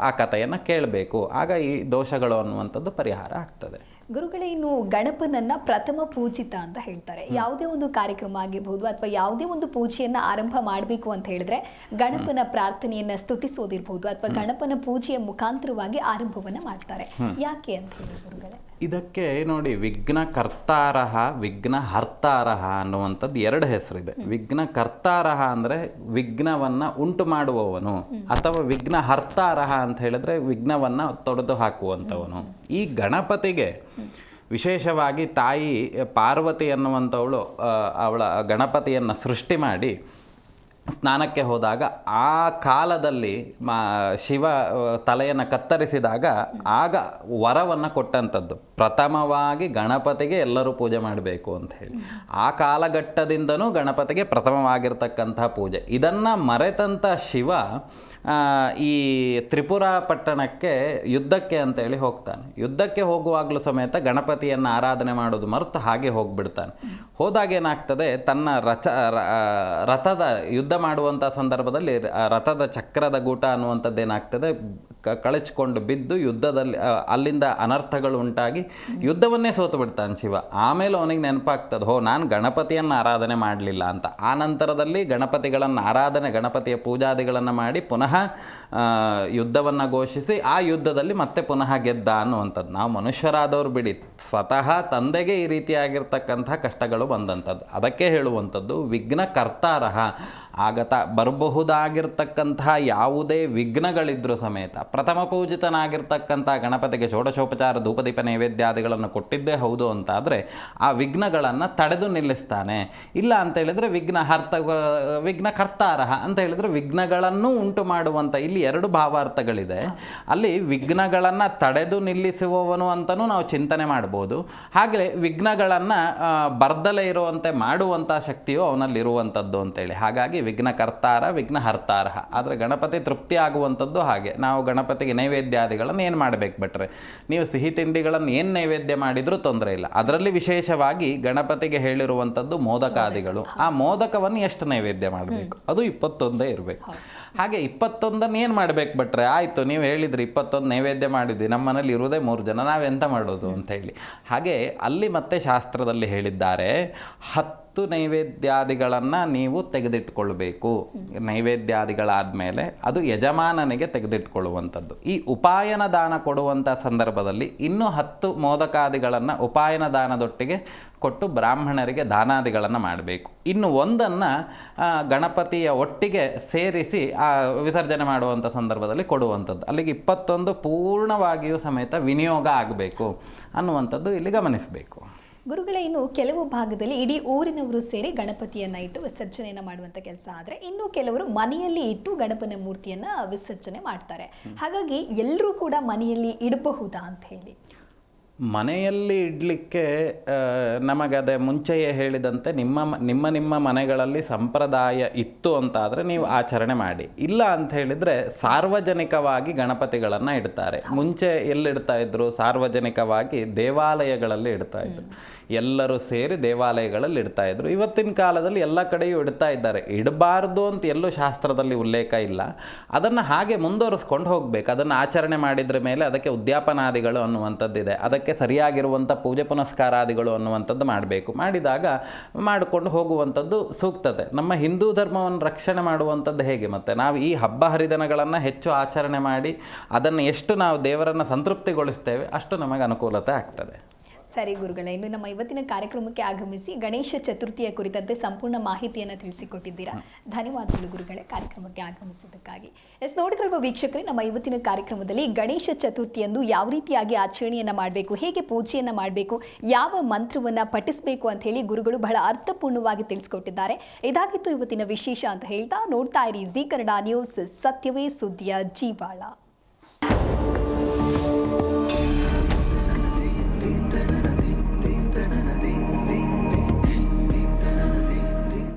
ಆ ಕಥೆಯನ್ನು ಕೇಳಬೇಕು. ಆಗ ಈ ದೋಷಗಳು ಅನ್ನುವಂಥದ್ದು ಪರಿಹಾರ ಆಗ್ತದೆ. ಗುರುಗಳೇ, ಇನ್ನು ಗಣಪನನ್ನ ಪ್ರಥಮ ಪೂಜಿತ ಅಂತ ಹೇಳ್ತಾರೆ. ಯಾವುದೇ ಒಂದು ಕಾರ್ಯಕ್ರಮ ಆಗಿರ್ಬೋದು ಅಥವಾ ಯಾವುದೇ ಒಂದು ಪೂಜೆಯನ್ನ ಆರಂಭ ಮಾಡಬೇಕು ಅಂತ ಹೇಳಿದ್ರೆ ಗಣಪನ ಪ್ರಾರ್ಥನೆಯನ್ನ ಸ್ತುತಿಸೋದಿರ್ಬೋದು ಅಥವಾ ಗಣಪನ ಪೂಜೆಯ ಮುಖಾಂತರವಾಗಿ ಆರಂಭವನ್ನ ಮಾಡ್ತಾರೆ. ಯಾಕೆ ಅಂತ ಹೇಳಿ ಗುರುಗಳೇ? ಇದಕ್ಕೆ ನೋಡಿ, ವಿಘ್ನಕರ್ತಾರಹ ವಿಘ್ನಹರ್ತಾರಹ ಅನ್ನುವಂಥದ್ದು ಎರಡು ಹೆಸರಿದೆ. ವಿಘ್ನಕರ್ತಾರಹ ಅಂದರೆ ವಿಘ್ನವನ್ನು ಉಂಟು ಮಾಡುವವನು, ಅಥವಾ ವಿಘ್ನಹರ್ತಾರಹ ಅಂತ ಹೇಳಿದ್ರೆ ವಿಘ್ನವನ್ನು ತೊಡೆದು ಹಾಕುವಂಥವನು. ಈ ಗಣಪತಿಗೆ ವಿಶೇಷವಾಗಿ ತಾಯಿ ಪಾರ್ವತಿ ಅನ್ನುವಂಥವಳು ಅವಳ ಗಣಪತಿಯನ್ನು ಸೃಷ್ಟಿ ಮಾಡಿ ಸ್ನಾನಕ್ಕೆ ಹೋದಾಗ ಆ ಕಾಲದಲ್ಲಿ ಶಿವ ತಲೆಯನ್ನು ಕತ್ತರಿಸಿದಾಗ ಆಗ ವರವನ್ನು ಕೊಟ್ಟಂಥದ್ದು, ಪ್ರಥಮವಾಗಿ ಗಣಪತಿಗೆ ಎಲ್ಲರೂ ಪೂಜೆ ಮಾಡಬೇಕು ಅಂತ ಹೇಳಿ. ಆ ಕಾಲಘಟ್ಟದಿಂದನೂ ಗಣಪತಿಗೆ ಪ್ರಥಮವಾಗಿರ್ತಕ್ಕಂಥ ಪೂಜೆ. ಇದನ್ನು ಮರೆತಂಥ ಶಿವ ಈ ತ್ರಿಪುರ ಪಟ್ಟಣಕ್ಕೆ ಯುದ್ಧಕ್ಕೆ ಅಂತೇಳಿ ಹೋಗ್ತಾನೆ. ಯುದ್ಧಕ್ಕೆ ಹೋಗುವಾಗಲೂ ಸಮೇತ ಗಣಪತಿಯನ್ನು ಆರಾಧನೆ ಮಾಡೋದು ಮರೆತು ಹಾಗೆ ಹೋಗಿಬಿಡ್ತಾನೆ. ಹೋದಾಗ ಏನಾಗ್ತದೆ, ತನ್ನ ರಥದ ಯುದ್ಧ ಮಾಡುವಂಥ ಸಂದರ್ಭದಲ್ಲಿ ರಥದ ಚಕ್ರದ ಗೂಟ ಅನ್ನುವಂಥದ್ದು ಏನಾಗ್ತದೆ, ಕಳಚಿಕೊಂಡು ಬಿದ್ದು ಯುದ್ಧದಲ್ಲಿ ಅಲ್ಲಿಂದ ಅನರ್ಥಗಳು ಉಂಟಾಗಿ ಯುದ್ಧವನ್ನೇ ಸೋತು ಬಿಡ್ತಾನೆ ಶಿವ. ಆಮೇಲೆ ಅವನಿಗೆ ನೆನಪಾಗ್ತದೆ, ನಾನು ಗಣಪತಿಯನ್ನು ಆರಾಧನೆ ಮಾಡಲಿಲ್ಲ ಅಂತ. ಆ ನಂತರದಲ್ಲಿ ಗಣಪತಿಯ ಪೂಜಾದಿಗಳನ್ನು ಮಾಡಿ ಪುನಃ ಯುದ್ಧವನ್ನು ಘೋಷಿಸಿ ಆ ಯುದ್ಧದಲ್ಲಿ ಮತ್ತೆ ಪುನಃ ಗೆದ್ದ ಅನ್ನುವಂಥದ್ದು. ನಾವು ಮನುಷ್ಯರಾದವರು ಬಿಡಿ, ಸ್ವತಃ ತಂದೆಗೆ ಈ ರೀತಿಯಾಗಿರ್ತಕ್ಕಂಥ ಕಷ್ಟಗಳು ಬಂದಂಥದ್ದು. ಅದಕ್ಕೆ ಹೇಳುವಂಥದ್ದು ವಿಘ್ನಕರ್ತಾರಹ. ಬರಬಹುದಾಗಿರ್ತಕ್ಕಂತಹ ಯಾವುದೇ ವಿಘ್ನಗಳಿದ್ರೂ ಸಮೇತ ಪ್ರಥಮ ಪೂಜಿತನಾಗಿರ್ತಕ್ಕಂಥ ಗಣಪತಿಗೆ ಷೋಡಶೋಪಚಾರ ಧೂಪದೀಪ ನೈವೇದ್ಯಾದಿಗಳನ್ನು ಕೊಟ್ಟಿದ್ದೇ ಹೌದು ಅಂತಾದರೆ ಆ ವಿಘ್ನಗಳನ್ನು ತಡೆದು ನಿಲ್ಲಿಸ್ತಾನೆ. ಇಲ್ಲ ಅಂತೇಳಿದರೆ ವಿಘ್ನಕರ್ತಾರಹ ಅಂತ ಹೇಳಿದರೆ ವಿಘ್ನಗಳನ್ನು ಉಂಟು ಮಾಡುವಂಥ, ಇಲ್ಲಿ ಎರಡು ಭಾವಾರ್ಥಗಳಿದೆ. ಅಲ್ಲಿ ವಿಘ್ನಗಳನ್ನು ತಡೆದು ನಿಲ್ಲಿಸುವವನು ಅಂತಲೂ ನಾವು ಚಿಂತನೆ ಮಾಡ್ಬೋದು. ಹಾಗೆ ವಿಘ್ನಗಳನ್ನು ಬರ್ದಲೇ ಇರುವಂತೆ ಮಾಡುವಂಥ ಶಕ್ತಿಯು ಅವನಲ್ಲಿರುವಂಥದ್ದು ಅಂತೇಳಿ. ಹಾಗಾಗಿ ವಿಘ್ನಕರ್ತಾರ ವಿಘ್ನಹರ್ತಾರ. ಆದರೆ ಗಣಪತಿ ತೃಪ್ತಿ ಆಗುವಂಥದ್ದು ಹಾಗೆ. ನಾವು ಗಣಪತಿಗೆ ನೈವೇದ್ಯಾದಿಗಳನ್ನು ಏನು ಮಾಡಬೇಕು ಬಿಟ್ರೆ, ನೀವು ಸಿಹಿ ತಿಂಡಿಗಳನ್ನು ಏನು ನೈವೇದ್ಯ ಮಾಡಿದರೂ ತೊಂದರೆ ಇಲ್ಲ. ಅದರಲ್ಲಿ ವಿಶೇಷವಾಗಿ ಗಣಪತಿಗೆ ಹೇಳಿರುವಂಥದ್ದು ಮೋದಕಾದಿಗಳು. ಆ ಮೋದಕವನ್ನು ಎಷ್ಟು ನೈವೇದ್ಯ ಮಾಡಬೇಕು, ಅದು 21 ಇರಬೇಕು. ಹಾಗೆ 21 ಏನು ಮಾಡಬೇಕು ಬಿಟ್ರೆ, ಆಯಿತು ನೀವು ಹೇಳಿದ್ರಿ 21 ನೈವೇದ್ಯ ಮಾಡಿದ್ವಿ, ನಮ್ಮ ಮನೇಲಿ ಇರೋದೇ 3 ಜನ, ನಾವೆಂತ ಮಾಡೋದು ಅಂತ ಹೇಳಿ. ಹಾಗೆ ಅಲ್ಲಿ ಮತ್ತೆ ಶಾಸ್ತ್ರದಲ್ಲಿ ಹೇಳಿದ್ದಾರೆ, 10 ನೈವೇದ್ಯಾದಿಗಳನ್ನು ನೀವು ತೆಗೆದಿಟ್ಕೊಳ್ಬೇಕು. ನೈವೇದ್ಯಾದಿಗಳಾದಮೇಲೆ ಅದು ಯಜಮಾನನಿಗೆ ತೆಗೆದಿಟ್ಕೊಳ್ಳುವಂಥದ್ದು. ಈ ಉಪಾಯನ ದಾನ ಕೊಡುವಂಥ ಸಂದರ್ಭದಲ್ಲಿ ಇನ್ನೂ 10 ಮೋದಕಾದಿಗಳನ್ನು ಉಪಾಯನ ದಾನದೊಟ್ಟಿಗೆ ಕೊಟ್ಟು ಬ್ರಾಹ್ಮಣರಿಗೆ ದಾನಾದಿಗಳನ್ನು ಮಾಡಬೇಕು. ಇನ್ನು ಒಂದನ್ನು ಗಣಪತಿಯ ಒಟ್ಟಿಗೆ ಸೇರಿಸಿ ವಿಸರ್ಜನೆ ಮಾಡುವಂಥ ಸಂದರ್ಭದಲ್ಲಿ ಕೊಡುವಂಥದ್ದು. ಅಲ್ಲಿಗೆ 21 ಪೂರ್ಣವಾಗಿಯೂ ಸಮೇತ ವಿನಿಯೋಗ ಆಗಬೇಕು ಅನ್ನುವಂಥದ್ದು ಇಲ್ಲಿ ಗಮನಿಸಬೇಕು. ಗುರುಗಳೇ, ಇನ್ನು ಕೆಲವು ಭಾಗದಲ್ಲಿ ಇಡೀ ಊರಿನವರು ಸೇರಿ ಗಣಪತಿಯನ್ನು ಇಟ್ಟು ವಿಸರ್ಜನೆಯನ್ನು ಮಾಡುವಂಥ ಕೆಲಸ ಆದರೆ ಇನ್ನು ಕೆಲವರು ಮನೆಯಲ್ಲಿ ಇಟ್ಟು ಗಣಪನ ಮೂರ್ತಿಯನ್ನು ವಿಸರ್ಜನೆ ಮಾಡ್ತಾರೆ. ಹಾಗಾಗಿ ಎಲ್ಲರೂ ಕೂಡ ಮನೆಯಲ್ಲಿ ಇಡಬಹುದಾ ಅಂತ ಹೇಳಿ? ಮನೆಯಲ್ಲಿ ಇಡಲಿಕ್ಕೆ ನಮಗದೇ ಮುಂಚೆಯೇ ಹೇಳಿದಂತೆ ನಿಮ್ಮ ಮನೆಗಳಲ್ಲಿ ಸಂಪ್ರದಾಯ ಇತ್ತು ಅಂತಾದರೆ ನೀವು ಆಚರಣೆ ಮಾಡಿ. ಇಲ್ಲ ಅಂತ ಹೇಳಿದರೆ ಸಾರ್ವಜನಿಕವಾಗಿ ಗಣಪತಿಗಳನ್ನು ಇಡ್ತಾರೆ. ಮುಂಚೆ ಎಲ್ಲಿಡ್ತಾ ಇದ್ರು? ಸಾರ್ವಜನಿಕವಾಗಿ ದೇವಾಲಯಗಳಲ್ಲಿ ಇಡ್ತಾ ಇದ್ರು. ಎಲ್ಲರೂ ಸೇರಿ ದೇವಾಲಯಗಳಲ್ಲಿ ಇಡ್ತಾ ಇದ್ರು. ಇವತ್ತಿನ ಕಾಲದಲ್ಲಿ ಎಲ್ಲ ಕಡೆಯೂ ಇಡ್ತಾ ಇದ್ದಾರೆ. ಇಡಬಾರ್ದು ಅಂತ ಎಲ್ಲೂ ಶಾಸ್ತ್ರದಲ್ಲಿ ಉಲ್ಲೇಖ ಇಲ್ಲ. ಅದನ್ನು ಹಾಗೆ ಮುಂದುವರಿಸ್ಕೊಂಡು ಹೋಗಬೇಕು. ಅದನ್ನು ಆಚರಣೆ ಮಾಡಿದ್ರ ಮೇಲೆ ಅದಕ್ಕೆ ಉದ್ಯಾಪನಾದಿಗಳು ಅನ್ನುವಂಥದ್ದಿದೆ. ಅದಕ್ಕೆ ಸರಿಯಾಗಿರುವಂಥ ಪೂಜೆ ಪುನಸ್ಕಾರಾದಿಗಳು ಅನ್ನುವಂಥದ್ದು ಮಾಡಬೇಕು. ಮಾಡಿದಾಗ ಮಾಡಿಕೊಂಡು ಹೋಗುವಂಥದ್ದು ಸೂಕ್ತತೆ. ನಮ್ಮ ಹಿಂದೂ ಧರ್ಮವನ್ನು ರಕ್ಷಣೆ ಮಾಡುವಂಥದ್ದು ಹೇಗೆ? ಮತ್ತು ನಾವು ಈ ಹಬ್ಬ ಹರಿದಿನಗಳನ್ನು ಹೆಚ್ಚು ಆಚರಣೆ ಮಾಡಿ ಅದನ್ನು ಎಷ್ಟು ನಾವು ದೇವರನ್ನು ಸಂತೃಪ್ತಿಗೊಳಿಸ್ತೇವೆ ಅಷ್ಟು ನಮಗೆ ಅನುಕೂಲತೆ ಆಗ್ತದೆ. ಸರಿ ಗುರುಗಳೇ, ಇನ್ನು ನಮ್ಮ ಇವತ್ತಿನ ಕಾರ್ಯಕ್ರಮಕ್ಕೆ ಆಗಮಿಸಿ ಗಣೇಶ ಚತುರ್ಥಿಯ ಕುರಿತಂತೆ ಸಂಪೂರ್ಣ ಮಾಹಿತಿಯನ್ನು ತಿಳಿಸಿಕೊಟ್ಟಿದ್ದೀರಾ. ಧನ್ಯವಾದಗಳು ಗುರುಗಳೇ ಕಾರ್ಯಕ್ರಮಕ್ಕೆ ಆಗಮಿಸಿದ್ದಕ್ಕಾಗಿ. ನೋಡಿದ್ರಲ್ವ ವೀಕ್ಷಕರೇ, ನಮ್ಮ ಇವತ್ತಿನ ಕಾರ್ಯಕ್ರಮದಲ್ಲಿ ಗಣೇಶ ಚತುರ್ಥಿಯಂದು ಯಾವ ರೀತಿಯಾಗಿ ಆಚರಣೆಯನ್ನು ಮಾಡಬೇಕು, ಹೇಗೆ ಪೂಜೆಯನ್ನು ಮಾಡಬೇಕು, ಯಾವ ಮಂತ್ರವನ್ನು ಪಠಿಸಬೇಕು ಅಂತ ಹೇಳಿ ಗುರುಗಳು ಬಹಳ ಅರ್ಥಪೂರ್ಣವಾಗಿ ತಿಳಿಸಿಕೊಟ್ಟಿದ್ದಾರೆ. ಇದಾಗಿತ್ತು ಇವತ್ತಿನ ವಿಶೇಷ ಅಂತ ಹೇಳ್ತಾ ನೋಡ್ತಾ ಇರಿ ಜೀ ಕನ್ನಡ ನ್ಯೂಸ್, ಸತ್ಯವೇ ಸುದ್ದಿಯ ಜೀವಾಳ.